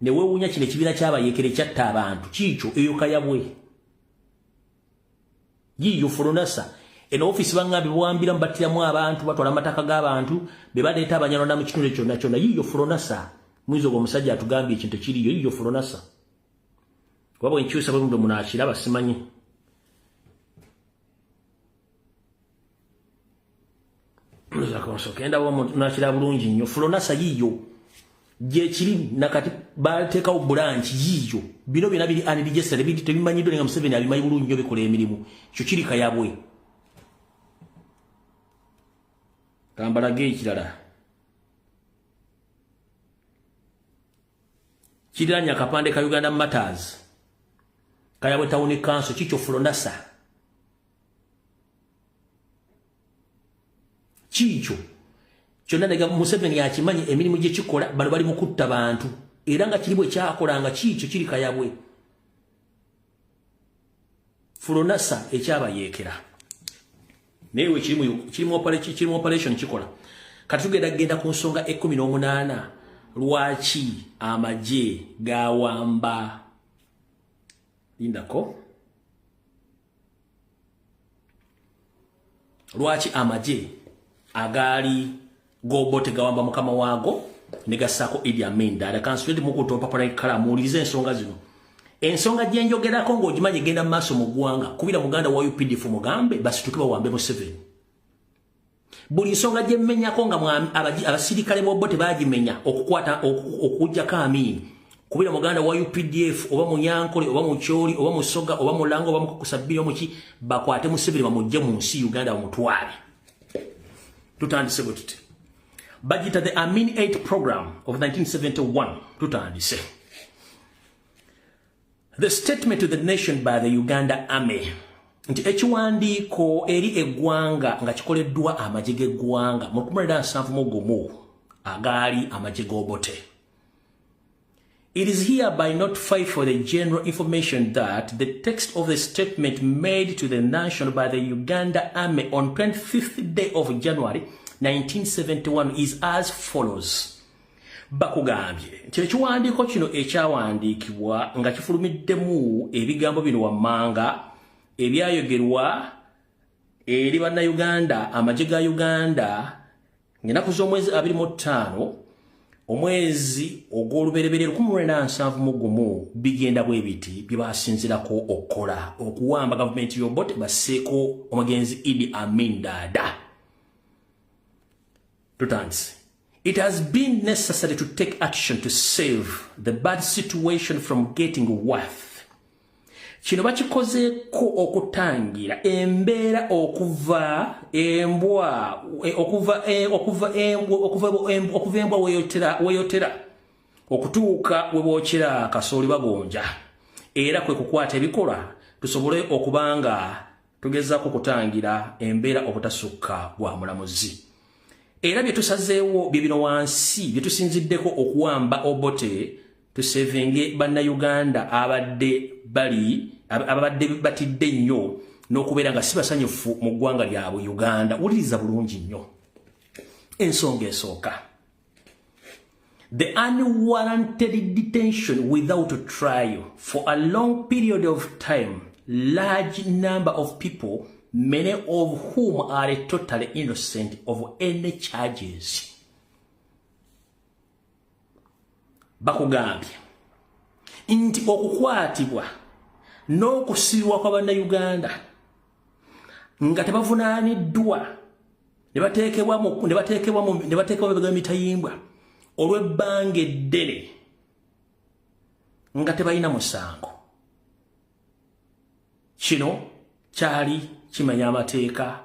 ne wewunya kino ekibiina ky'abayeekera kyatta abantu kiikyo eyo Kayabwe yiyo Flonasa eno office bangambi bwambira mbatiramu abantu batwala amataka g'abantu be baleeta abanyalonda mu kitundu kyonna yiyo Flonasa mwizo g'omusajja atugambye ekintu kiriyo yiyo Flonasa. Wabo enkyusa bwe munakira basimanyi. Kenda munakira bulungi nnyo. Flonasa yiyo gye kiri nakati bateekawo branch yiyo. Bino byonna biri unregistered biri tebimanyiddwa nga Museveni abimanyi bulungi nnyo bikola emirimu. Kyo kiri Kayabwe. Kambalage ekirala. Kiranya akapande ka Uganda Matters. Kayabwe Town Council kikyo Flonasa. Kikyo. Kyonna nega Museveni akimanyi emirimu gye kikola bano bali mu kutta bantu. Era nga kirimu ekyakolanga kikyo kiri Kayabwe. Flonasa ekyabayeekera. Newe kirimu operation kikola. Kati tugenda ku nsonga 18 lwaki amagye gawamba Lindako. Lwaki amagye agali Obote gawamba mukama waago negasako Idi Amin Dada kanswedi mukuto papala kala mulize ensonga zino. Ensonga gye njogerako ng'ogimanyi genda maaso mu ggwanga kubira muganda wa UPDF mugambe basi tukiba wambe Museveni. Buli nsonga gye mmenyako nga abasirikale b'Obote bagimenya okukwata okujjako Amin. Kubira muganda wa UPDF oba Munyankole oba Mucholi oba Musoga oba Mulango oba Mukusabiri omuki bakwate Museveni bamujje mu nsi Uganda bamutwale. Tutandise butite. Bagita the Amin 8 program of 1971. Tutandise. The statement to the nation by the Uganda Army. Nti ekiwandiiko eri eggwanga nga kikoleddwa amagye g'eggwanga mu 1970 agali amagye g'Obote. It is hereby notified for the general information that the text of the statement made to the nation by the Uganda Army on 25th day of January 1971 is as follows. Bakugambye nti ekiwandiiko kino ekyawandiikibwa nga kifulumiddemu ebigambo bino wammanga ebyayogerwa eri bannayuganda amagye ga Uganda ng'ennaku z'omwezi 25 omwezi ogw'olubereberye 1971 bigenda bwe biti bye basinzirako okukola okuwamba gavumenti y'Obote baseeko omugenzi Idi Amin Dada. Tutandise. It has been necessary to take action to save the bad situation from getting worse. Kino bakikozeeko okutangira embeera okuva embwa weyotera okutuuka we bookera kasooli bagonja era kwe kukwata ebikolwa tusobole okubanga tugezaako kutangira embeera obutasukka bwa mulamuzi. Era bye tusazeewo bye bino wansi bye tusinziddeko okuwamba Obote tusevenge bannayuganda abadde batidde nnyo n'okubeera nga si basanyufu mu ggwanga lyabwe Uganda. Wuliriza bulungi nnyo ensonga esooka. The unwarranted detention without trial for a long period of time, large number of people, many of whom are totally innocent of any charges. Bakugambye nti okukwatibwa n'okusibwa kwa bannayuganda nga tebavunaaniddwa ne bateekebwa bega mitayimbwa olw'ebbanga eddene nga tebalina musango. Kino kyali kimanya amateeka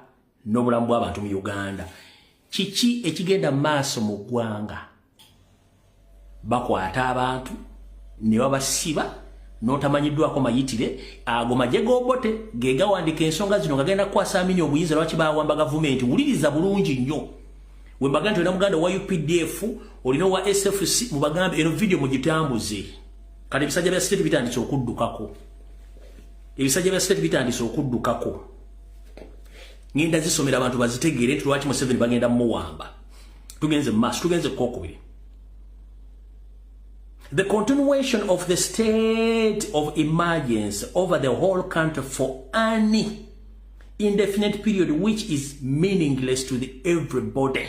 n'obulamu bw'abantu mu Uganda. Kiki ekigenda maaso mu ggwanga? Bakwata abantu ne babasiba n'otamanyiddwako mayitire, ago magye g'Obote ge gawandika ensonga zino gagenda kukwasa amini obuyinza lwaki bawamba gavumenti. Wuliriza bulungi nnyo. We mbaga nti olina muganda wa UPDF olina wa SFC mu bagambe eno video mugitambuze. Kati ebisajja bya state bitandise okuddukako. Ngenda zisomera abantu bazitegeere nti lwaki Museveni bagenda muwamba. Tugenze maaso, tugenze kokubiri. The continuation of the state of emergency over the whole country for any indefinite period which is meaningless to everybody.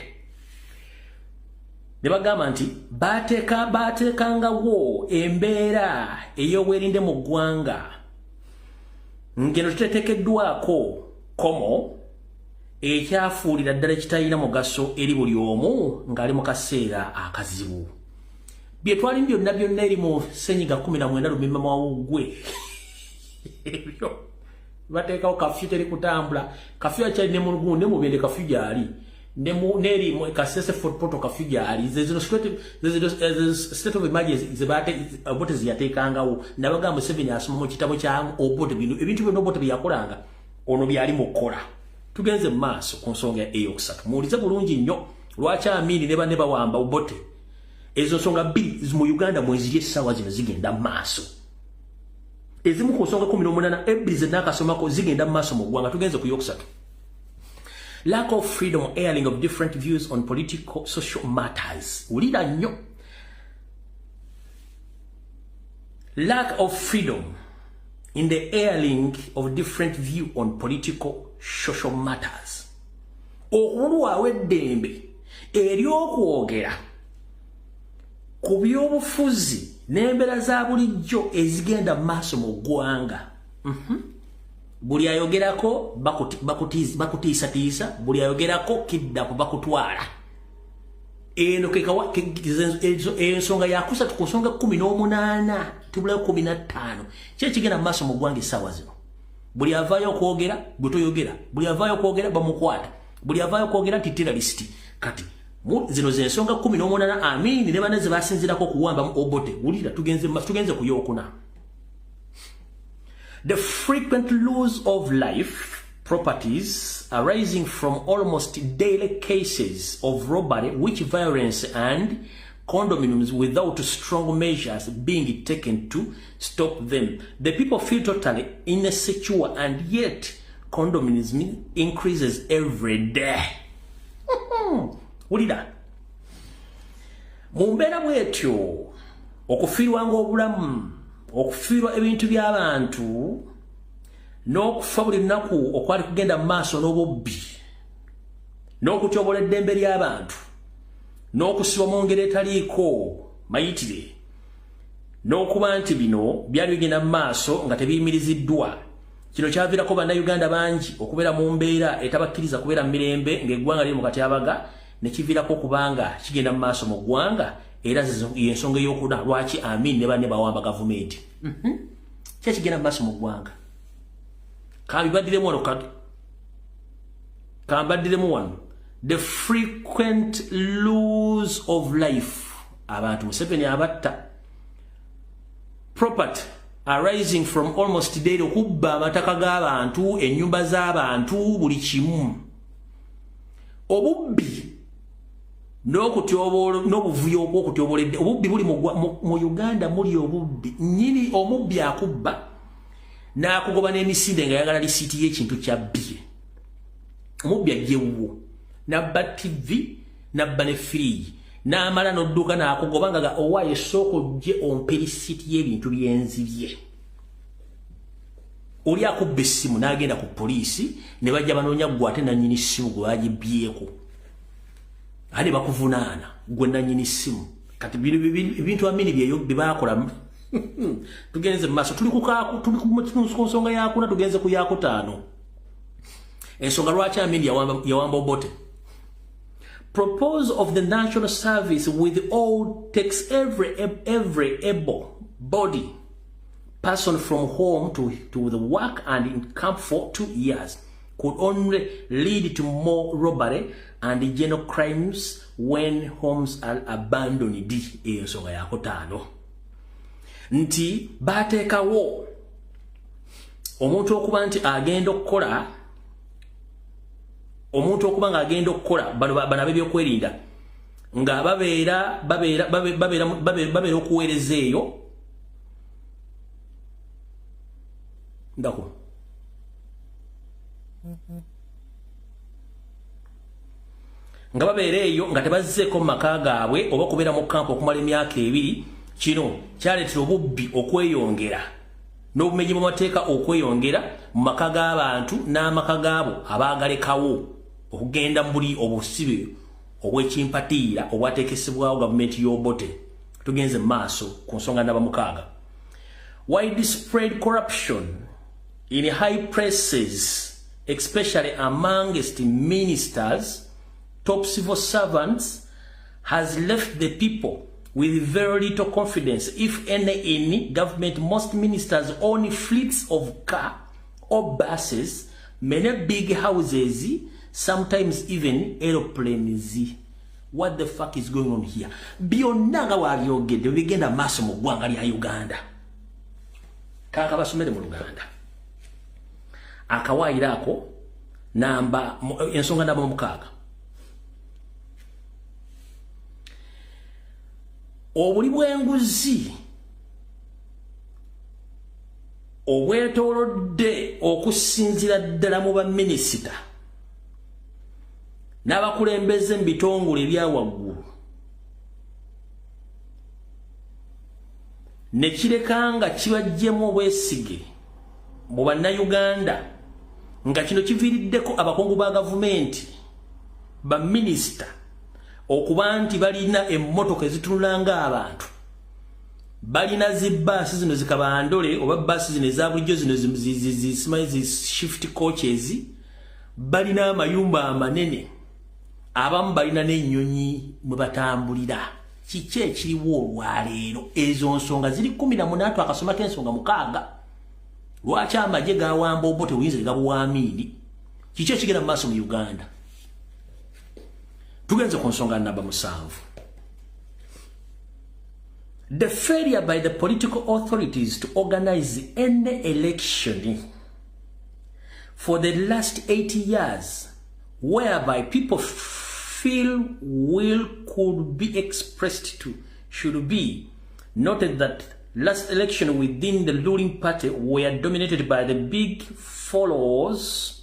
Ne bagamba nti bateekangawo embeera ey'obwerinde mu ggwanga ngeno tutetekeddwako komo ekyafuulira ddala ekitalina mugaso eri buli omu ng'ali mu kaseera akazibu. Bye twali byonna eri mu Ssenyiga 19 Lumimba Mwawugwe. Ebyo bateekawo kafyu teri kutambula. Kafyu akyali ne mu Lugunde mu Bende kafyu gyali. Neri mu Kasese Fort Portal kafyu gyali. State of emergency Obote ziyateekangawo. Nabagamba Museveni asoma mu kitabo kya Obote bino. Ebintu byonna Obote bye yakolanga ono byali mu kkola. Tugenze maaso ku nsonga ey'okusatu. Muwulize bulungi nnyo lwaki Amini ne banne bawamba Obote. Ezo nsonga bbiri mu Uganda mweziri essaawa zino zigenda maaso. Ezimu ku nsonga 18 ebbiri ze nakasomako zigenda maaso mu ggwanga. Tugenze ku yokusatu. Lack of freedom, airing of different views on political, social matters. Ulira nnyo. Lack of freedom in the airing of different view on political, social matters. Okulwawo eddembe ery'okwogera ku byobufuzi n'embeera za bulijjo ezigenda maaso mu ggwanga. Buli ayogerako bakutiisatiisa, buli ayogerako kiddapo bakutwala. Eno ensonga yakusatu ku nsonga 18 tubulayo 15 kyekigenda maaso mu ggwanga essaawa zino. Buli avaayo okwogera gwe toyogera, buli avaayo okwogera bamukwata, buli avaayo okwogera nti terrorist. Kati zino zensonga 18 Amini ne banne ze basinzirako kuwamba mu Obote. Wulira tugenze ku yookuna. The frequent loss of life properties arising from almost daily cases of robbery, witch violence and condominiums without strong measures being taken to stop them. The people feel totally insecure and yet condominiums increases every day. Wulira. Mu mbeera bwetyo okufiirwanga obulamu, okufiirwa ebintu by'abantu, n'okufa buli lunaku okwali kugenda mu maaso n'obubbi, n'okutyobola eddembe ly'abantu, n'okusibwa mu ngeri etaliiko mayitire, n'okuba nti bino byali bigenda mu maaso nga tebiyimiriziddwa. Kino kyaviirako bannayuganda bangi okubeera mu mbeera etabakkiriza kubeera mu mirembe ng'eggwanga liri mu katyabaga, ne kiviirako kubanga kigenda mu maaso mu ggwanga, era y'ensonga ey'okuna lwaki Amini ne banne bawamba gavumenti. Kyekigenda mu maaso mu ggwanga. Kambaddiremu wano. The frequent lose of life. Abantu Museveni abatta. Property arising from almost daily, okubba amataka g'abantu, ennyumba z'abantu, buli kimu. Obubbi n'obuvuyo obw'okutyobola obubbi buli mu Uganda muli obubbi. Nnyini omubbi akubba n'akugoba n'emisinde nga yagala lisiiti y'ekintu ky'abbye. Omubbi ajjewwo n'abba TV n'abba ne firiji n'amala n'odduka n'akugoba nga owaayo esooka ojje ompe lisiiti y'ebintu byenzibye. Oli akubba essimu n'agenda ku poliisi ne bajja banoonya gwe ate nannyini ssimu gwe bagibbyeko. Ate bakuvunaana gwe nannyini ssimu. Kati ebintu Amini bye baakola. Tugenze mu maaso, tuli ku nsonga yakuna, tugenze ku yakutaano. Ensonga lwaki Amini yawamba Obote. proposal of the National Service with all takes every able body person from home to the work and in camp for 2 years could only lead to more robbery and general crimes when homes are abandoned. Ensonga ya kutaano nti bateekawo omuntu okuba nti agenda okukola bano ab'ebyokwerinda nga babeera okuweereza eyo ndako nga babeera eyo nga tebazzeeko mu maka gaabwe oba kubeera mu kampu okumala emyaka 2. Kino kyaleetera obubbi okweyongera n'obumenyi mu mateeka okweyongera mu maka g'abantu n'amaka gaabo abaagalekawo okugenda muri obusibe obw'ekimpatiira obwateekesebwawo gavumenti y'Obote. Tugenze mu maaso ku nsonga namba 6. Widespread corruption in high places, especially amongst ministers, top civil servants, has left the people with very little confidence, if any, in government. Most ministers own fleets of car or buses, many big houses, sometimes even aeroplanes. What the fuck is going on here? Byonna wabyogedde bigenda maaso mu ggwanga lya Uganda. Kaka basomere mu Luganda. Akawaayira ako namba ensonga namba 6. Obuli bw'enguzi obwetoolodde okusinziira ddala mu baminisita n'abakulembeze mu bitongole ebya waggulu ne kireka nga kibajjemu obwesige mu bannayuganda nga kino kiviiriddeko abakungu ba gavumenti baminisita okuba nti balina emmotoka ezitunula ng'abantu, balina zibbaasi zino zikabandole oba bbaasi zino eza bulijjo zino zi shift coaches, balina amayumba amanene, abamu balina n'ennyonyi mwe batambulira. Kiki ekiriwo olwaleero? Ezo nsonga ziri 18 twakasomako ensonga 6. Lwaki amagye gawamba Obote buyinza gabuwaamiiri? Kiki ekigenda mu maaso mu Uganda? Tugenze ku nsonga namba 7. The failure by the political authorities to organize any election for the last 80 years, whereby people feel will could be expressed to, should be noted that last election within the ruling party were dominated by the big followers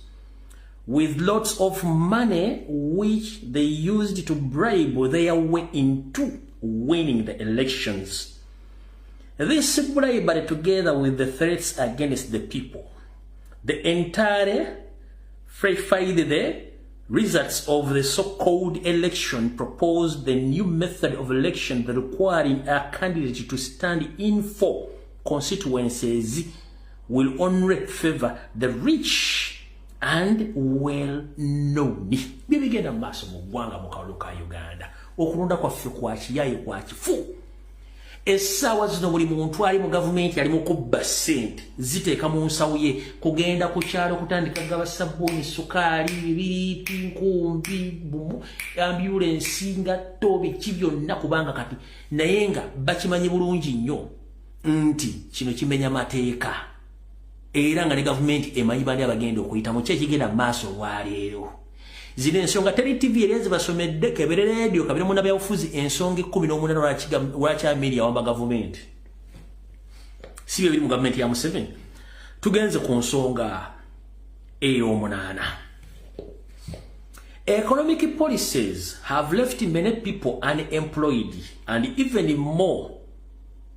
with lots of money which they used to bribe their way into winning the elections. This bribery, together with the threats against the people, the entire verified the results of the so-called election, proposed the new method of election requiring a candidate to stand in for constituencies will only favor the rich and well known. Bibigenda maaso mu ggwanga mu kalulu ka Uganda. Okulonda kwaffe kwa kiyayi kwa kifu. Essaawa zino buli muntu ali mu gavumenti ali mu kubba ssente ziteeka mu nsawo ye kugenda ku kyalo kutandika gaba sabbuuni, sukaali, bibiriiti, nkumbi, ambulensi, ngatto, biki byonna kubanga kati naye nga bakimanyi bulungi nnyo nti kino kimenya mateeka. Era nga ne gavumenti emanyi bani abagenda okuyita mu kye kigenda maaso olwaleero. Zino ensonga teri TV erezi basomedde kebere radio kabere muna byabufuzi ensonga 18 lwaki media wamba gavumenti. Si bye biri mu gavumenti ya Museveni. Tugenze ku nsonga ey'omunaana. Economic policies have left many people unemployed and even more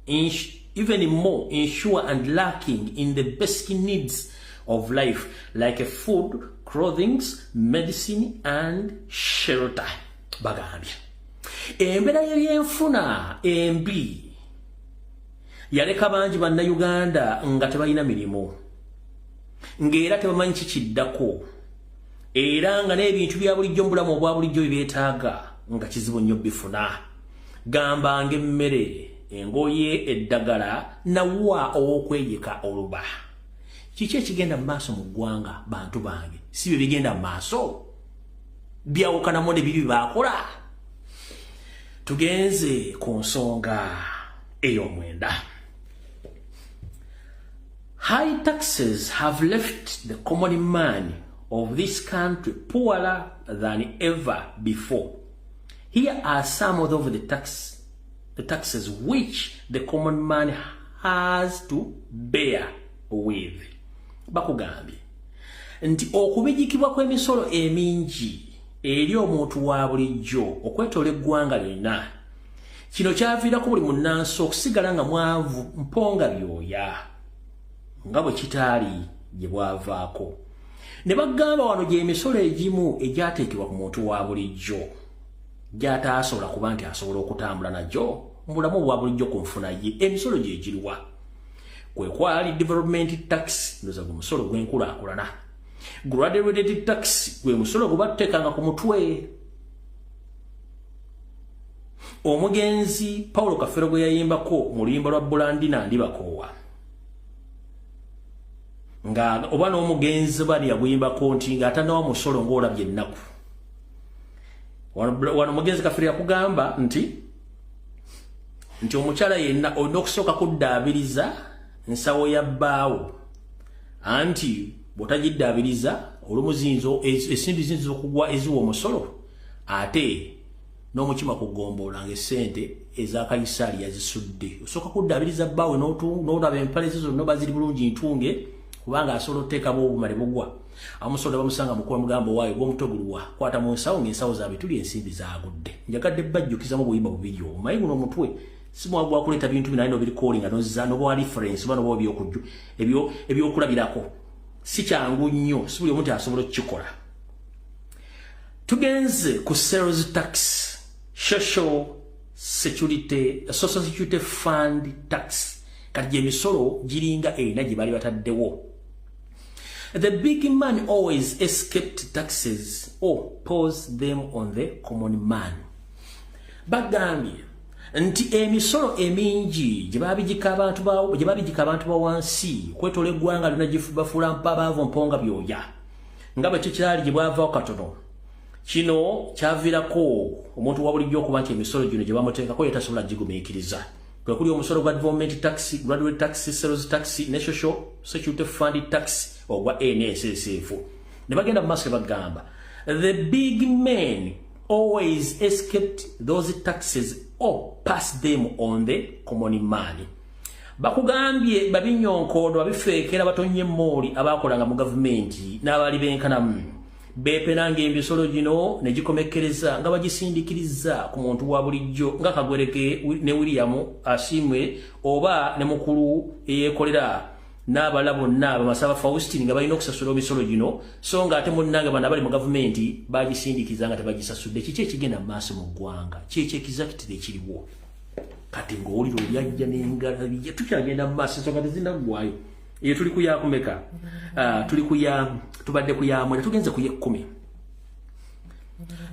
insure and lacking in the basic needs of life like food, clothing, medicine and shelter. Bagambye embeera y'ebyenfuna embi yaleka bangi bannayuganda nga tebalina mirimu, ng'era tebamanyi kikiddako. era nga n'ebintu bya bulijjo mu bulamu obwa bulijjo byetaaga nga kizibu nnyo bifuna. Gamba ng'emmere, engoye, eddagala, nawa okweyeka oluba. Kiki ekigenda mu maaso mu ggwanga bantu bange? Si bye bigenda mu maaso? Byawukanamu ne bibi baakola? Tugenze ku nsonga ey'omwenda. High taxes have left the common man of this country poorer than ever before. Here are some of the taxes which the common man has to bear with. Bakugambye nti okubijikibwa kw'emisolo emingi eri omuntu wa bulijjo okwetoola eggwanga lyonna, kino kyaviirako buli munnansi okusigala nga mwavu mponga byoya nga bwe kitaali gye bwavaako. Ne bagamba wano gy'emisolo egimu egyateekebwa ku muntu wa bulijjo gy'ataasobola kuba nti asobola okutambula nagyo mu bulamu obwa bulijjo ku nfuna ye. Emisolo gye giriwa? Kwe kwali development tax, ndoza gwe musolo gw'enkulaakulana. Graduated tax, gwe musolo gwe batteekanga ku mutwe. Omugenzi Paulo Kafero gwe yayimbako mu luyimba lwa Bulandina Ndibakoowa, nga oba n'omugenzi bali yaguyimbako nti ng'atannawa musolo ng'olabye ennaku. Wano omugenzi Kafero yakugamba nti omukyala yenna olina okusooka kuddaabiriza nsawo ya bbaawo, anti bw'otagiddaabiriza olumuzinzo esindu zinza okugwa eziwa omusolo, ate n'omukima kugomboola ng'essente eza Kaisaali yazisudde. Osooka kuddaabiriza bbaawe n'olaba empale ze zonna baziri bulungi ntunge, kubanga asobola oteekamu obumale bugwa. Amusoda bamusanga mukuba mugambo waayo gw'omutogulwa kwata mu nsawo ng'ensawo zaabwe tuli ensimbi zaagudde. Njagadde bajjukizamu buyimba bubiri obwo. Mayi guno omutwe si mwagwa kuleeta bintu bina bino birikoli nga nozza n'obwa reference bano bwa byokujju ebyokulabirako. Si kyangu nnyo, si buli omuntu asobola okukikola. Tugenze ku sales tax, social security fund tax. Kati gy'emisolo giringa erina gye baali bataddewo. The big man always escaped taxes or posed them on the common man. Bagambye nti emisolo emingi gye babigika abantu ba wansi kwetoola eggwanga lyonna bafuula baava mponga byoya nga bwe tekyali gye bwavaako katono. Kino kyaviirako omuntu wa bulijjo okuba nti emisolo gino gye bamuteekako yetasobola gigumiikiriza. Kuli omusolo gwa development tax, graduate tax, sales tax, ne social security fund tax ogwa NSSF. Ne bagenda mu maaso bagamba the big men always escaped those taxes or passed them on the common man. Bakugambye babinyonkodo abifeekera batonye mooli abakolanga mu gavumenti n'abali benkanamu beepenanga emisolo gino ne gikomekkereza nga bagisindikiriza ku muntu wa bulijjo nga Kagwereke ne William Asiimwe oba ne mukulu eyeekolera n'abalala bonna Abamasaba Faustin nga balina okusasula emisolo gino, so nga ate munnange bano abali mu gavumenti bagisindikiza nga tebagisasudde. Kiki ekigenda mu maaso mu ggwanga? Kiki exactly ekiriwo? Kati ng'owulira olyajja n'engala bijja tukyagenda mu maaso ensonga tezinaggwayo. Eyo tuli ku yakumeka, tubadde ku yamwenda, tugenze ku ye-10.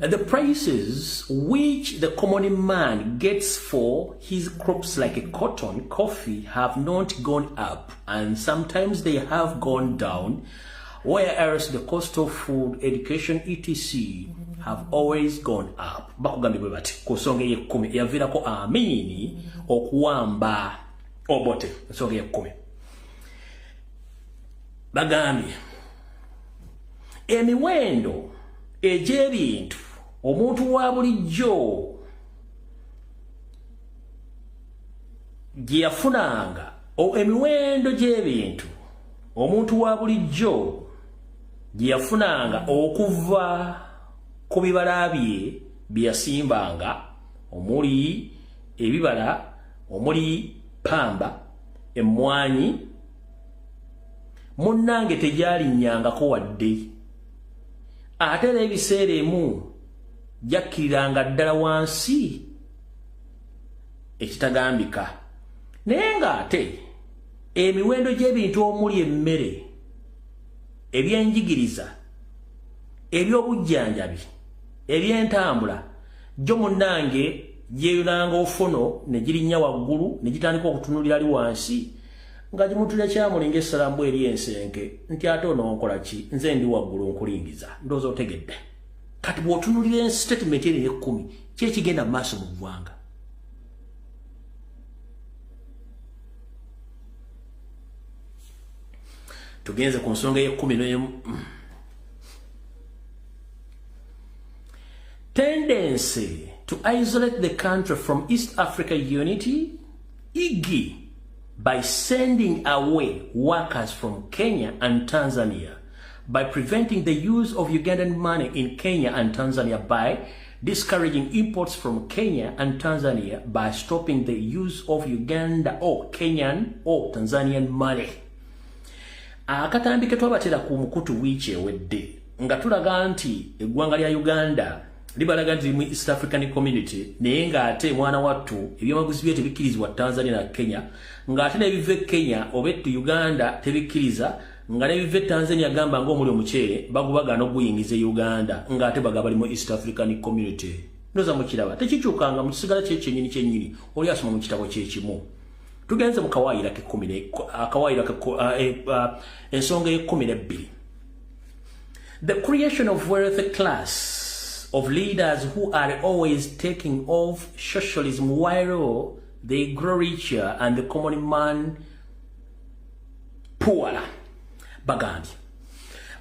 The prices which the common man gets for his crops like cotton, coffee have not gone up, and sometimes they have gone down, whereas the cost of food, education, etc. have always gone up. Bakugambye bwe bati ku nsonga ye-10 eyaviirako Amini okuwamba Obote. Ensonga ye-10 bagambye emiwendo egy'ebintu omuntu wa bulijjo gye yafunanga, emiwendo gy'ebintu omuntu wa bulijjo gye yafunanga okuva ku bibala bye bye yasimbanga, omuli ebibala, omuli pamba, emmwanyi, munnange tegyalinnyangako wadde, ate era ebiseera emu gyakkiriranga ddala wansi ekitagambika. Naye ng'ate emiwendo gy'ebintu omuli emmere, ebyenjigiriza, ebyobujjanjabi ebyentambula jo munnange gyeyunanga ofuno ne girinnya waggulu ne gitandika okutunulira ali wansi nga gimutulya kyamulinga essalamu eri ensenke nti ate ononkola ki nze ndi waggulu nkulingiza ndowooza otegedde kati bw'otunulira statement eri n'ekkumi ki ekigenda mu maaso mu ggwanga tugenze ku nsonga y'ekkumi n'emu tendency to isolate the country from East Africa unity, IGI, by sending away workers from Kenya and Tanzania, by preventing the use of Ugandan money in Kenya and Tanzania, by discouraging imports from Kenya and Tanzania, by stopping the use of Uganda or Kenyan or Tanzanian money. Akatambike twabatera ku mukutu wiiki ewedde nga tulaga nti eggwanga lya Uganda libalaga nti mu East African Community naye ng'ate mwana wattu ebyamaguzi bye tebikkirizibwa Tanzania na Kenya ng'ate n'ebiva Kenya oba Uganda tebikkiriza nga n'ebiva Tanzania gamba ng'omuli omuceere bagubagana okuguyingiza Uganda ng'ate bagaba bali mu East African Community ndoza mukiraba tekikyukanga mu kisigala kyennyini oli asoma mu kitabo kyekimu tugenze mu kawaayira ensonga y'ekkumi n'ebbiri. The creation of wealthy class of leaders who are always taking off socialism while they grow richer and the common man poorer. Bagandi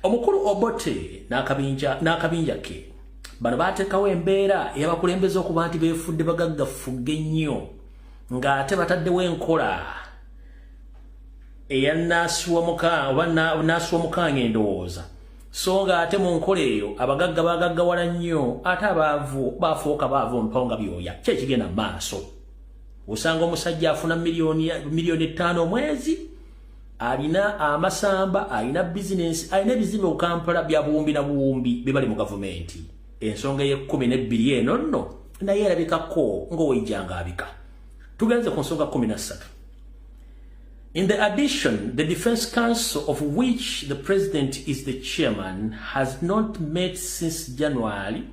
omukulu Obote n'akabinja ke bano bateekawo embeera eyabakulembeza okuba nti beefudde bagaggafuge nnyo ng'ate bataddewo enkola eya naasuwa mukanga endowooza so ng'ate mu nkola eyo abagagga bagaggawala nnyo ate abaavu baafuuka baavu mponga byoya ki ekigenda mu maaso osanga omusajja afuna miliyoni 5 omwezi alina amasamba alina bizinensi alina ebizimbe ku Kampala bya buwumbi na buwumbi bye bali mu gavumenti ensonga y'ekkumi n'ebbiri eno nno naye erabikako ng'owejjanga abika. Tugenze ku nsonga 13. In the addition, the Defense Council, of which the President is the chairman, has not met since January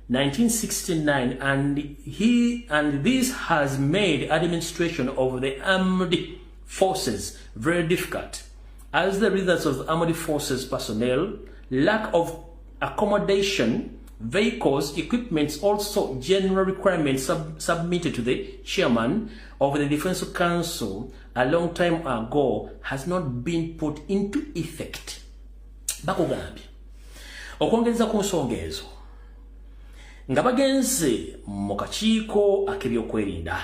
1969, and this has made administration of the armed forces very difficult, as the results of the armed forces personnel, lack of accommodation, vehicles, equipments, also general requirements submitted to the chairman of the Defense Council a long time ago has not been put into effect. Bakugambye okwongeza ku nsonga ezo nga bagenze mu kakiiko ak'ebyokwerinda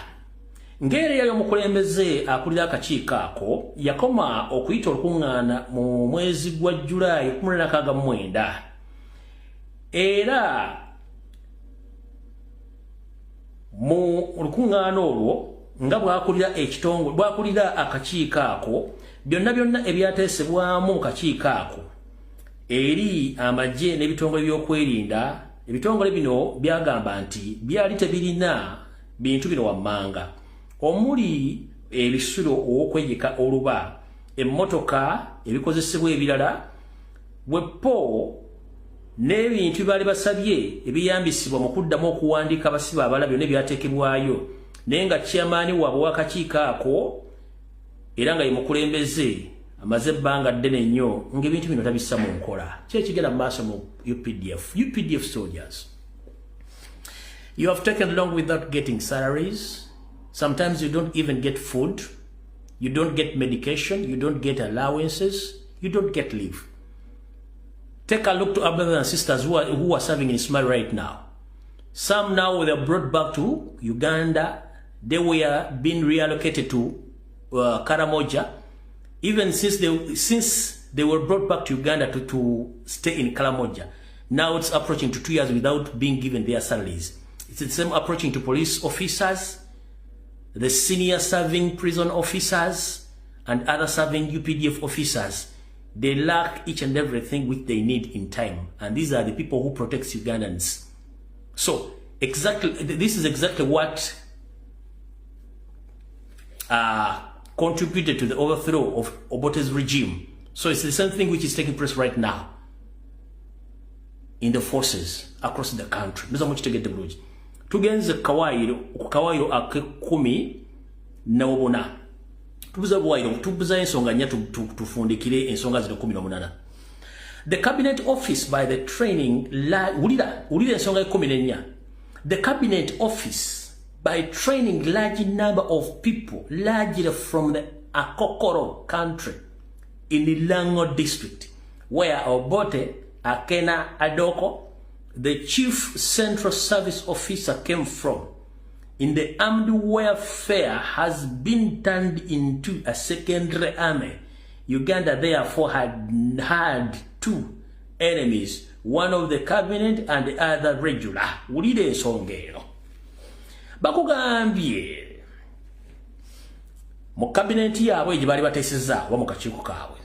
ng'era y'omukulembeze akulira akakiiko ako yakoma okuyita olukuŋŋaana mu mwezi gwa Julayi 1969 era mu lukuŋŋaana olwo nga bwakulira akakiiko ako byonna ebyateesebwamu mu kakiiko ako eri amagye n'ebitongole by'okwerinda ebitongole bino byagamba nti byali tebirina bintu bino wammanga omuli ebisulo okwegeka oluba emmotoka ebikozesebwa ebirala wepo n'ebintu byali basabye ebiyambisibwa mu kuddamu okuwandiika abasibe abala byonna ebyateekebwayo naye nga chairman waabwe w'akakiiko ako era nga ye mukulembeze amaze ebbanga ddene nnyo ng'ebintu bino tabissa mu nkola ki ekigenda mu maaso mu UPDF soldiers. You have taken long without getting salaries. Sometimes you don't even get food. You don't get medication. You don't get allowances. You don't get leave. Take a look to our brothers and sisters who are serving in Somalia right now. Some now they are brought back to Uganda. They were being reallocated to Karamoja. Even since they were brought back to Uganda to stay in Karamoja. Now it's approaching to 2 years without being given their salaries. It's the same approaching to police officers, the senior serving prison officers, and other serving UPDF officers. They lack each and everything which they need in time. And these are the people who protect Ugandans. So, this is exactly what contributed to the overthrow of Obote's regime. So it's the same thing which is taking place right now. in the forces across the country. Mza muchitegedde bulungi. Tugenze kawairo akekumi na wabona. Tubuza bwairo, tubuza ensonga nya tufundikire ensonga zino 18. The cabinet office by the training ulira ensonga 14. The cabinet office by training large number of people largely from the Akokoro country in the Lango district where Obote Akena Adoko, the chief central service officer, came from. In the armed warfare has been turned into a secondary army. Uganda therefore had two enemies, one of the cabinet and the other regular. Ulide songero. Bakugambye mu cabinet yaabwe gibali bateseza wa mu kakiiko kaabwe.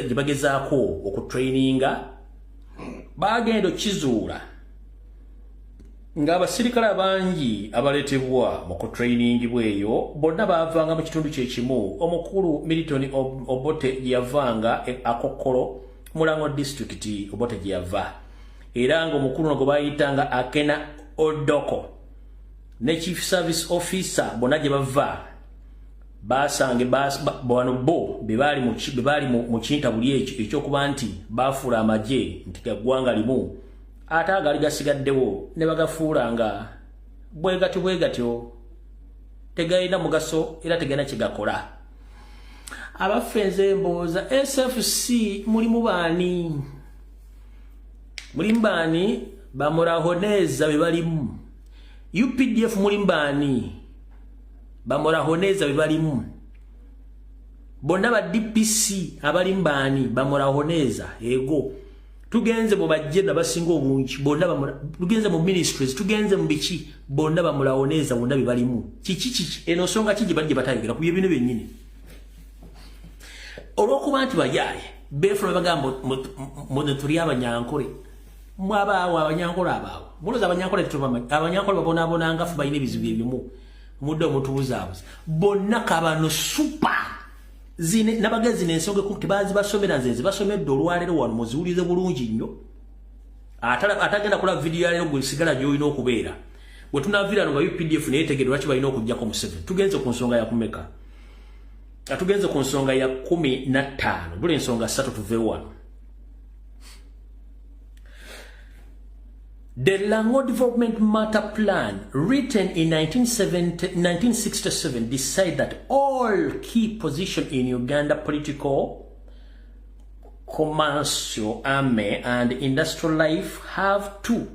Gibagezaako okutraininga bagenda kizuula nga abasirikale bangi abaletebwa mu kutraining bweyo bonna baavanga mu kitundu kyekimu. Omukulu Milton Obote yavanga Akokolo Mulango district Obote yava era nga omukulu ngo bayitanga Akena Odoko ne chief service officer bonna gye bava basange bano bo bebali mu kinta buli ekyokuba nti bafuula amagye nti gaggwanga limu ate agali gasigaddewo ne bagafuulanga bwegatyo tegayina mugaso era tegayina kyegakola. Abafenze mbooza SFC mulimu baani bamorahoneza bebalimu. UPDF mulimu baani bamorahoneza bebalimu. Bonna ba DPC abalimu baani bamorahoneza ego. Tugenze mu bajjenda basinga obungi bonna tugenze mu ministries tugenze mu biki bonna bamorahoneza bonna bebalimu. Kiki eno songa kiji badde batayigera ku bino bennyini. Olwokuba nti bayaye befuna bagambo mu tuli abanyankole mwabaawo abanyankole abaawo muloza abanyankole abanyankole babona ngafu bayina ebizibu ebimu mudde omutubuzaabuza bonna kabano super zine nabagezi n'ensonga ku tibazi basomera nzenze basomedde olwalero wano muziwulize bulungi nnyo atagenda kula video ya lero gusigala gy'olina okubeera bwe tunavirano nga UPDF naye tegeddwa lwaki balina okujjako mu 7. Tugenze ku nsonga ya kumeka atugenze ku nsonga ya 15 buli ensonga 3 tuve wano. The Lango Development Matter Plan, written in 1967, decided that all key positions in Uganda political, commercial, army, and industrial life have to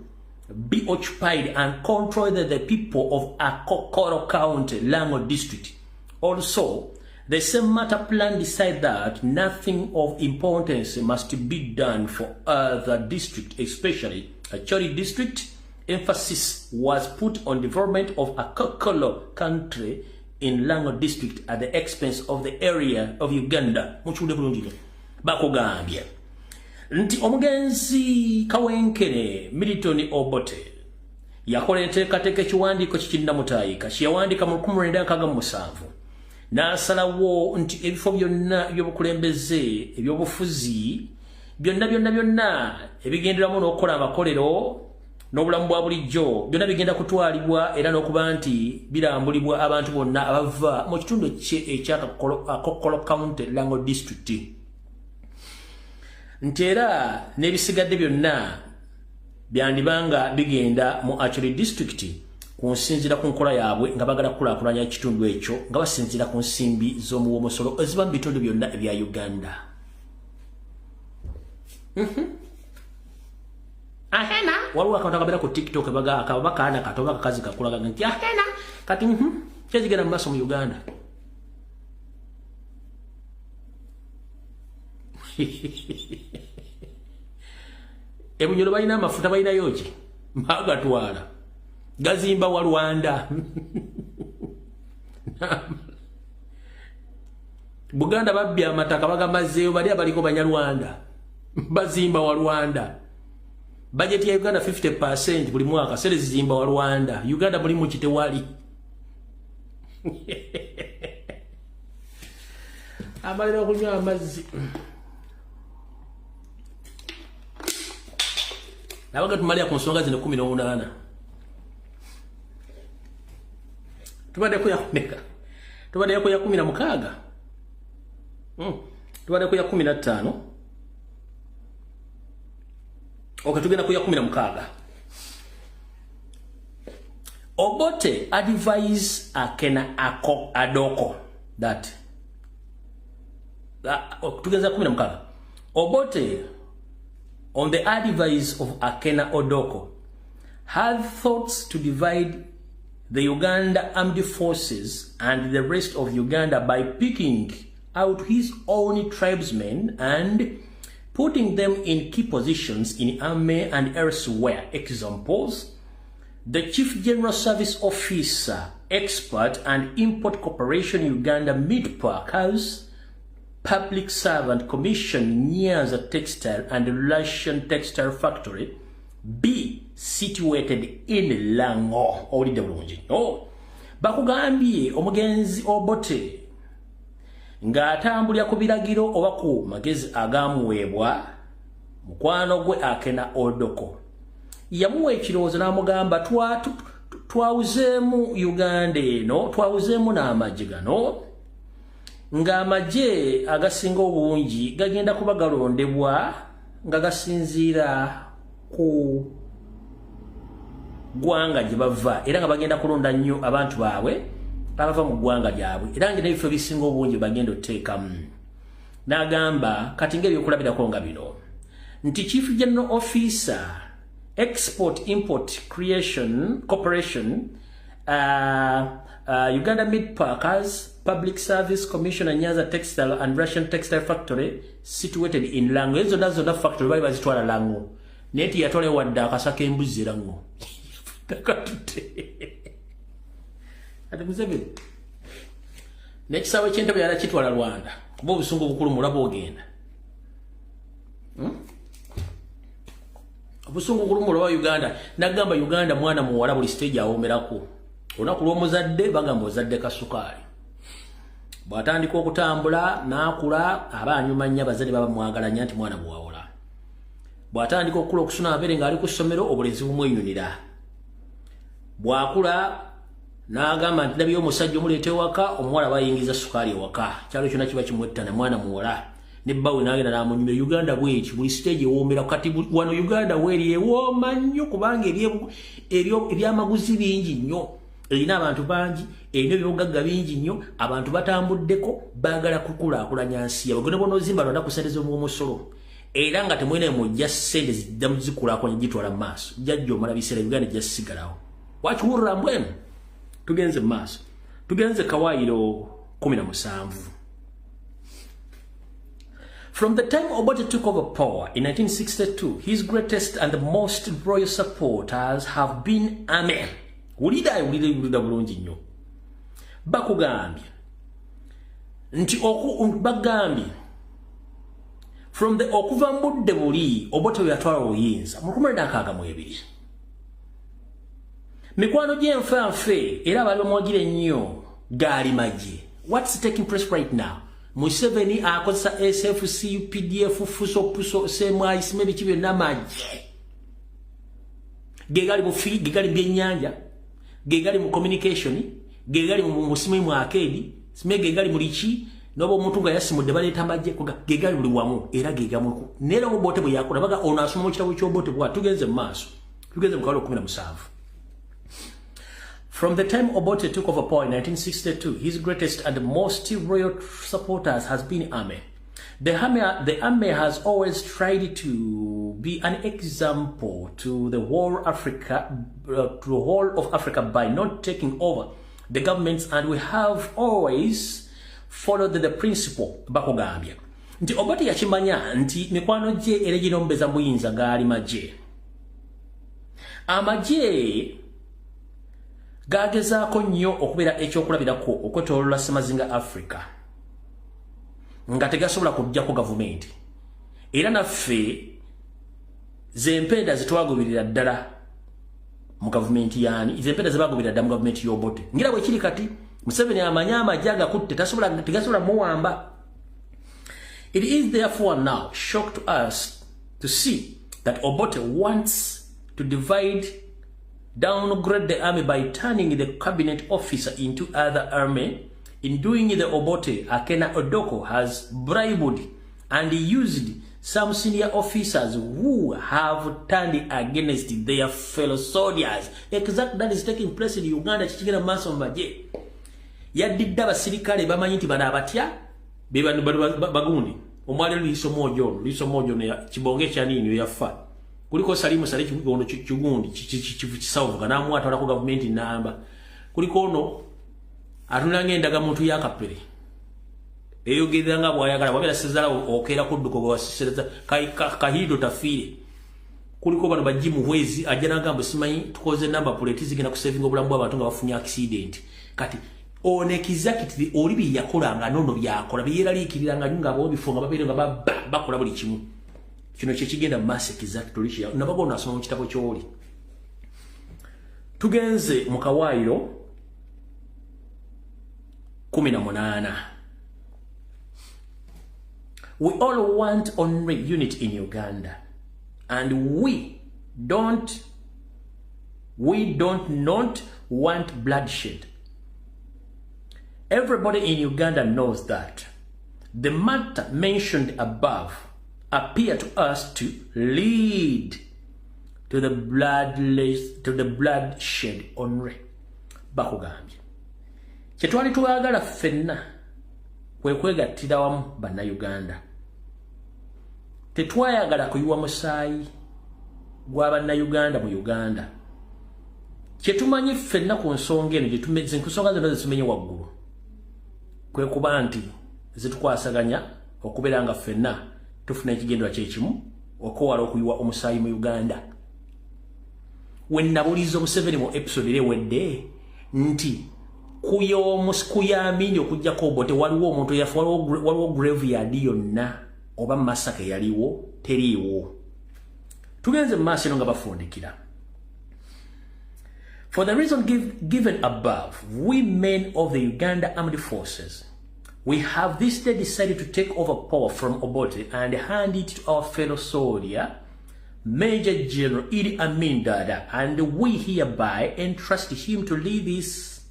be occupied and controlled by the people of Akokoro County, Lango District. Also, the same matter plan decided that nothing of importance must be done for other districts, especially Acholi district. Emphasis was put on development of Akokolo country in Lango district at the expense of the area of Uganda. Muchude bulungi bakugambye nti omugenzi Kawenkene Milton Obote yakola enteekateeka ekiwandiiko kikinna mutayika kyeyawandika mu 1997 n'asalawo nti ebifo byonna ebyobukulembeze ebyobufuzi byonna ebigenderamu n'okukola amakolero n'obulamu bwa bulijjo byonna bigenda kutwalibwa era n'okuba nti birambulibwa abantu bonna abava mu kitundu eky'Akokolo County Lango District. Nti era n'ebisigadde byonna byandibanga bigenda mu Acholi District kunsinzira ku nkola yaabwe nga bagala kulaakulanya ekitundu ekyo nga basinzira ku nsimbi z'omuwomusolo eziba mu bitundu byonna ebya Uganda. Ahena waliwo akantu akabeera ku TikTok bakaana kato bakakazi kakulaga nti ahena kati kyezigenda mu maaso mu Uganda. Ebunyolo balina amafuta balina yoki bagatwala gazimba wa Rwanda. Buganda babbya amataka bagamazeeyo bali abaliko Banyarwanda bazimba wa Rwanda. Budget ya Uganda 50% buli mwaka sele zimba wa Rwanda. Uganda buli mu kitewali. Abalira okunywa amazzi. nabaga tumalia ku nsonga zino 18 tubadde ku ya meka tubadde ku ya 16 tubadde ku ya 15 okatugenda ku ya 16 Obote advise Akena Adoko that tugeza 16 Obote on the advice of Akena Odoko had thoughts to divide the Uganda Armed Forces and the rest of Uganda by picking out his own tribesmen and putting them in key positions in army and elsewhere. Examples: the Chief General Service Officer, Export and Import Corporation Uganda Meat Packers, Public Servant Commission Nyanza Textile and Russian Textile Factory, be situated in Lango. Bakugambye omugenzi Obote nga atambulira ku biragiro oba ku magezi agamuweebwa mukwano gwe Akena Odoko. Yamuwa ekirowoozo n'amugamba twawuzeemu Uganda eno, twawuzeemu n'amagye gano, ng'amagye agasinga obungi gagenda kuba galondebwa nga gasinziira ku gwanga gye bava, era nga bagenda kulonda nnyo abantu baabwe abava mu ggwanga lyabwe, era nga n'ebifo ebisinga obungi bagenda oteekamu. N'agamba kati ng'ebyokulabirako nga bino nti Chief General Officer, Export Import Corporation, Uganda Meat Packers, Public Service Commission and Nyanza Textile and Russian Textile Factory situated in Lango. Ezo nazo factory bali bazitwala Lango. Neti yatole wadda akasaka embuzi Lango. Ate Museveni nekisawe ky'entebe yali kitwala Rwanda kuba obusungu bukulu mulaba ogenda. Obusungu bukulu mulaba Uganda nagamba Uganda mwana muwala buli stage awomerako. Olunaku lw'omuzadde bagamba ozadde kasukaali. Bw'atandika okutambula n'akula aba anyuma nnyo abazadde baba mwagalanya nti mwana muwawula. Bw'atandika okukula okusuna abeere ng'ali ku ssomero obulenzi bumweyunira. Bw'akula n'agamba nti nabyo omusajja omuleeta ewaka omuwala bayingiza sukaali ewaka. Kyalo kyonna kiba kimwettana mwana muwala. Ne bbawe n'agenda n'amunyumira Uganda bw'eki buli stage ewoomera kati wano Uganda weeri ewooma nnyo kubanga ebyamaguzi bingi nnyo. Erina abantu bangi, erina ebyobugagga bingi nnyo, abantu batambuddeko baagala kukulaakulanya nsi yaabwe. Gwe n'ozimba lwanda kusendeza omusolo. Era nga temwena mujja ssente ziddamu zikulaakulanya gitwala mu maaso. Jjajja omala biseera Uganda ejja sigalawo. Wakiwulira mbwenu? Tugenze mu maaso. Tugenze Kawaayiro 17. From the time Obote took over power in 1962, his greatest and the most loyal supporters have been Amen. Ulida bulungi nnyo. Bakugambye nti bagambye from the okuva mudde buli Obote yatwala obuyinza mu 1962. Mikwano gy'enfanfe era bali bamwagira ennyo gaali magye. What's taking place right now? Museveni akozesa SFC, PDF, Fuso, Semai, Simebi Chibyo n'amagye. Gegali mu fi, gegali byennyanja, gegali mu communication, gegali mu simu mu arcade, sime gegali mu lichi, nobo omuntu nga yasimudde baleeta amagye gegali buli wamu era gegamu. Nera Obote bwe yakola baga ono asoma mu kitabo ky'Obote bwa tugenze mu maaso. Tugenze mu Kawaayiro 17. From the time Obote took over power in 1962, his greatest and most loyal supporters has been Ame. The Ame has always tried to be an example to the whole of Africa by not taking over the governments, and we have always followed the principle bakugambye nti Obote yakimanya nti mikwano gye era ginombeza muyinza gaali magye. Amagye gagezaako nnyo okubeera ekyokulabirako okwetooloola Ssemazinga Africa nga tegasobola kujjako gavumenti, era naffe zempenda zitwagoberera ddala mu gavumenti yaani zempenda zebagoberera ddala mu gavumenti y'Obote. Ngira bwe kiri kati Museveni amanya amagye agakutte tegasobola muwamba. It is therefore now shock to us to see that Obote wants to downgrade the army by turning the cabinet officer into other army. In doing the Obote, Akena Odoko has bribed and used some senior officers who have turned against their fellow soldiers. Exactly that is taking place in Uganda. Chichigena maso maje. Yadidda basirikale bamanyi nti bana abatya bagundi. Omwali liso mojo ne kibonge kya nini yafa. Kuliko Salimu Saleki gono kigundi kisawo kana mwatwala ku government namba. Kuliko ono atunange ndaga muntu yakapere. Eyo gedanga bwayagala wabera sizala okera kudduko bwasisereza kahido tafire. Kuliko bano bajimu hwezi ajana ngambo simanyi tukoze number plate zigena ku saving obulamu bw'abantu nga bafunya accident. Kati onekizakiti olibi yakolanga nono byakola biyeralikiranga nga bo bifunga babere nga bakola buli kimu. Kino kye kigenda masse kizakiti olishi nabago nasoma mu kitabo kyoli. Tugenze mu kawairo 18. We all want only unity in Uganda, and we don't not want bloodshed. Everybody in Uganda knows that. The matter mentioned above appear to us to lead to the bloodshed only. Bakugambye. Kyetwali twagala ffenna kwe kwegattira wamu bannayuganda. Tetwayagala kuyiwa musaayi gwa bannayuganda mu Uganda. Kyetumanyi ffenna ku nsonga eno gyetumeze ensonga zino zitumenye waggulu. Kwe kuba nti zitukwasaganya okubeera nga ffenna tufuna ekigendwa kyekimu okowala okuyiwa omusaayi mu Uganda. Wennabuliza Museveni mu episode ewedde nti kuyamini okujjako Obote waliwo omuntu yafa waliwo graveyard yonna oba masaka yaliwo teriiwo. Tugenze mu maaso nga bafundikira. For the reason given above, we men of the Uganda Armed Forces, we have this day decided to take over power from Obote and hand it to our fellow soldier, Major General Idi Amin Dada, and we hereby entrust him to lead this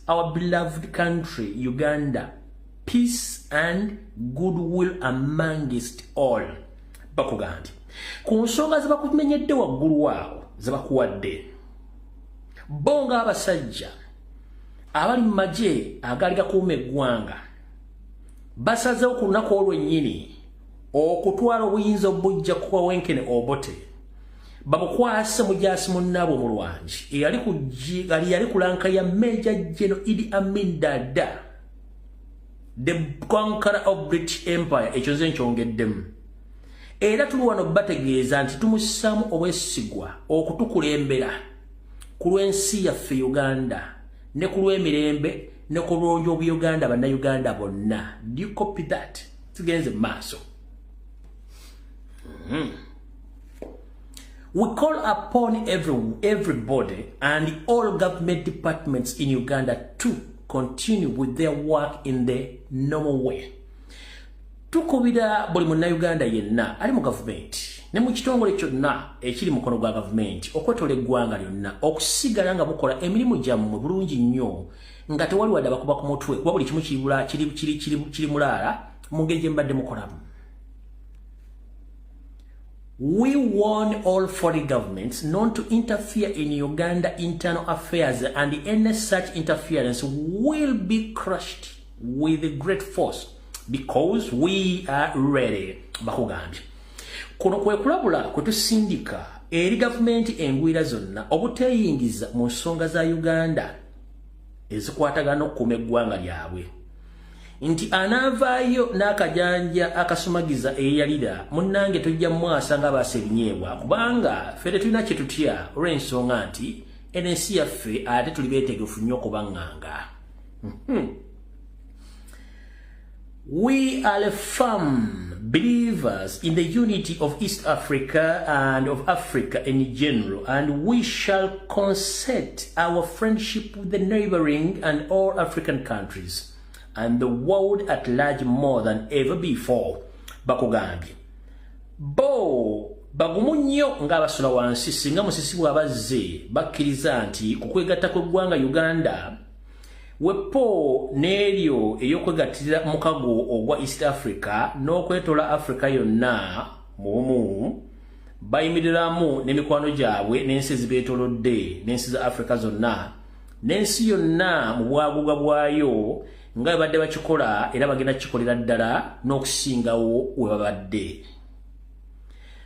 our beloved country, Uganda, peace and goodwill amongst all. Bakugandi. Ku nsonga zibakumenyedde waggulu waawo zibakuwadde. Bonga abasajja abali mu magye agali gakuuma eggwanga basazeewo ku lunaku olwennyini okutwala obuyinza obujja kuba wenkene Obote babukwase mujaasi munnaabwe omulwanji yali kulanka ya Major General Idi Amin Dada, the conqueror of British Empire. Ekyo nze nkyongeddemu. Era tuli wano bategeeza nti tumussaamu obwesigwa okutukulembera ku lw'ensi yaffe Uganda ne ku lw'emirembe ne ku lw'olwo Obuyuganda bannayuganda bonna. Do you copy that? Tugenze maaso. We call upon everybody and all government departments in Uganda to continue with their work in the normal way. Tukubira buli munnayuganda yenna ali mu gavumenti ne mu kitongole kyonna ekiri mu mukono gwa gavumenti okwetola eggwanga lyonna okusigala nga bukola emirimu gyammwe bulungi nnyo nga tewali wadde abakuba ku mutwe kuba buli kimu kiri mulaala mu ngeri gye mbadde mukolamu. We warn all foreign governments not to interfere in Uganda internal affairs, and any such interference will be crushed with great force because we are ready. Bakugambye. Kuno kwe kulabula kwe tusindika eri gavumenti engwira zonna obuteyingiza mu nsonga za Uganda ezikwatagana okukuuma eggwanga lyabwe. Nti anavaayo n'akajanja akasumagiza eyalira munnange tujja mwasa nga basebinyebwa kubanga ffe tulina kye tutya olw'ensonga nti ensi yaffe ate tuli beetegefu nnyo okubaŋŋanga. We are firm believers in the unity of East Africa and of Africa in general, and we shall concert our friendship with the neighboring and all African countries and the world at large more than ever before. Bakugambye. Bo bagumu nnyo ng'abasula wansi singa musisi bw'abazze bakkiriza nti ku kwegatta kw'eggwanga Uganda wepo n'eryo ey'okwegattirira mukago ogwa East Africa n'okwetola Africa yonna mumu bayimiriramu n'emikwano gyabwe n'ensi ezibeetolodde n'ensi za Africa zonna n'ensi yonna mu bwaguga bwayo nga babadde bakikola era bagenda kikolera ddala n'okusingawo we babadde.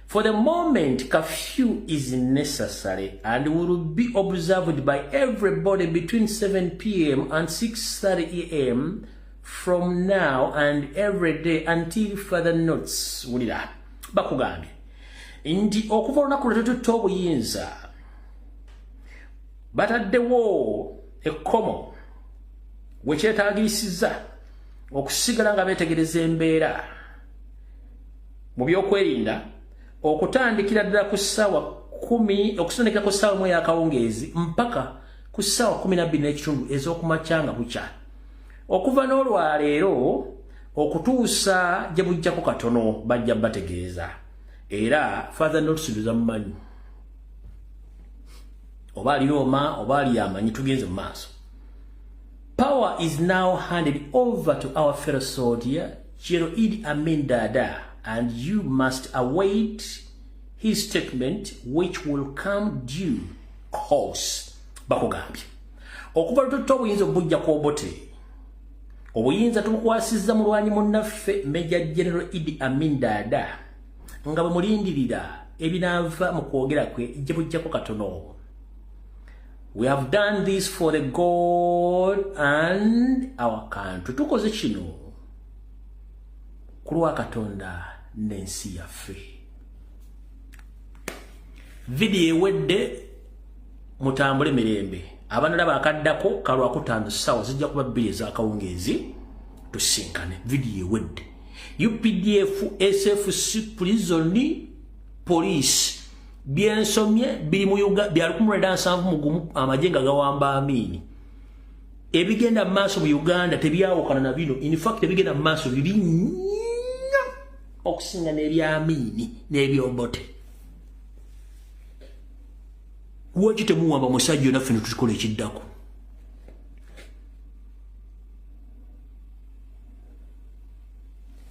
For the moment, curfew is necessary and will be observed by everybody between 7 p.m. and 6:30 a.m. from now and every day until further notice. Wulira bakugambye nti okuva olunaku lwe tututte obuyinza bataddewo ekkomo we kyetaagisiza okusigala nga beetegereza embeera mu byokwerinda okutandikira ddala ku ssaawa 10 okusondekera ku ssaawa 1 ey'akawungeezi mpaka ku ssaawa 12:30 ez'okumakya nga bukya okuva n'olwaleero okutuusa gye bujjako katono bajja bategeeza era further notice tuzamumanyi oba ali Roma oba ali amanyi tugenze mu maaso. Power is now handed over to our fellow soldier General Idi Amin Dada, and you must await his statement which will come due course. Bakugambye okuva lututte obuyinza obujja kwobote obuyinza tubukwasizza mulwanyi munnaffe Major General Idi Amin Dada nga bwe mulindirira ebinaava mu kwogera kwe gye bujjako katono. We have done this for the God and our country. Tukoze kino kulwa Katonda n'ensi yaffe. Video ewedde mutambule mirembe. Abanala bakaddako kalwa kutaano ssaawa zijja kuba 2 ez'akawungeezi tusinkane. Video ewedde. UPDF, SFC, prison, police. Byensomye biri mu Uganda bya 1970 amajenga gawamba Amini. Ebigenda maaso mu Uganda tebyawukana na bino. In fact ebigenda maaso biri nnyo okusinga n'ebya Amini n'ebyobote. Lwaki temuwamba musajja naffe netukola ekiddako?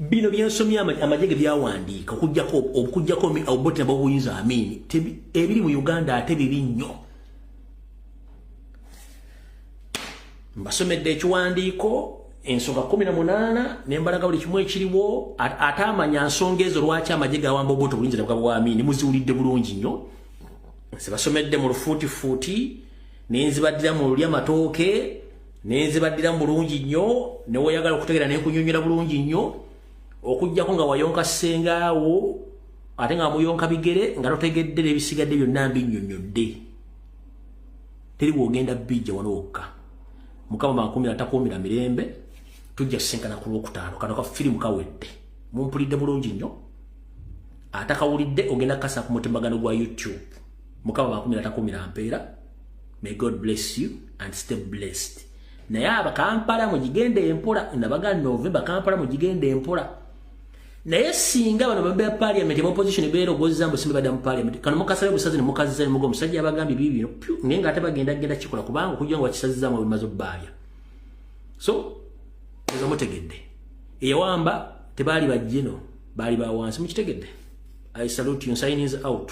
Bino byensomye amajege byawandiika okujjako obote n'obuyinza Amini ebiri mu Uganda ate biri nnyo. Mbasomedde ekiwandiiko ensonga 18 nembalaga buli kimu ekiriwo ate amanya nsonga ezo lwaki amajege awamba obote obuyinza n'obugabo bwa Amini muziwulidde bulungi nnyo. Sibasomedde mu lufuutifuuti nenzibaddira mu lulya matooke nenzibaddira mu bulungi nnyo newoyagala okutegera n'ekunyonyola bulungi nnyo okujjako nga wayonka sengaawo ate nga muyonka bigere nga totegedde n'ebisigadde byonna mbinnyonnyodde. Teri bw'ogenda bijja wano wokka. Mukama bankumira takuumira mirembe tujja kusinkana ku Lwokutaano kano ka firimu kawedde. Mumpulidde bulungi nnyo. Atakawulidde ogenda kasa ku mutimbagano gwa YouTube. Mukama bankumira takuumira mpeera. May God bless you and stay blessed. Naye Kampala mugigende empola nabaga November Kampala mugigende empola. Naye singa bano bambe ya parliament mu opposition beero gozambo simba bada mu parliament kano mukasale busazi ne mukazi mugo musajja abagambi bibino nenga ate bagenda genda kikola kubanga kujja ngo kisaziza mu bimazo bbaaya. So ezo mutegedde eyawamba tebali bajjeno bali ba wansi mukitegedde. I salute you, sign is out.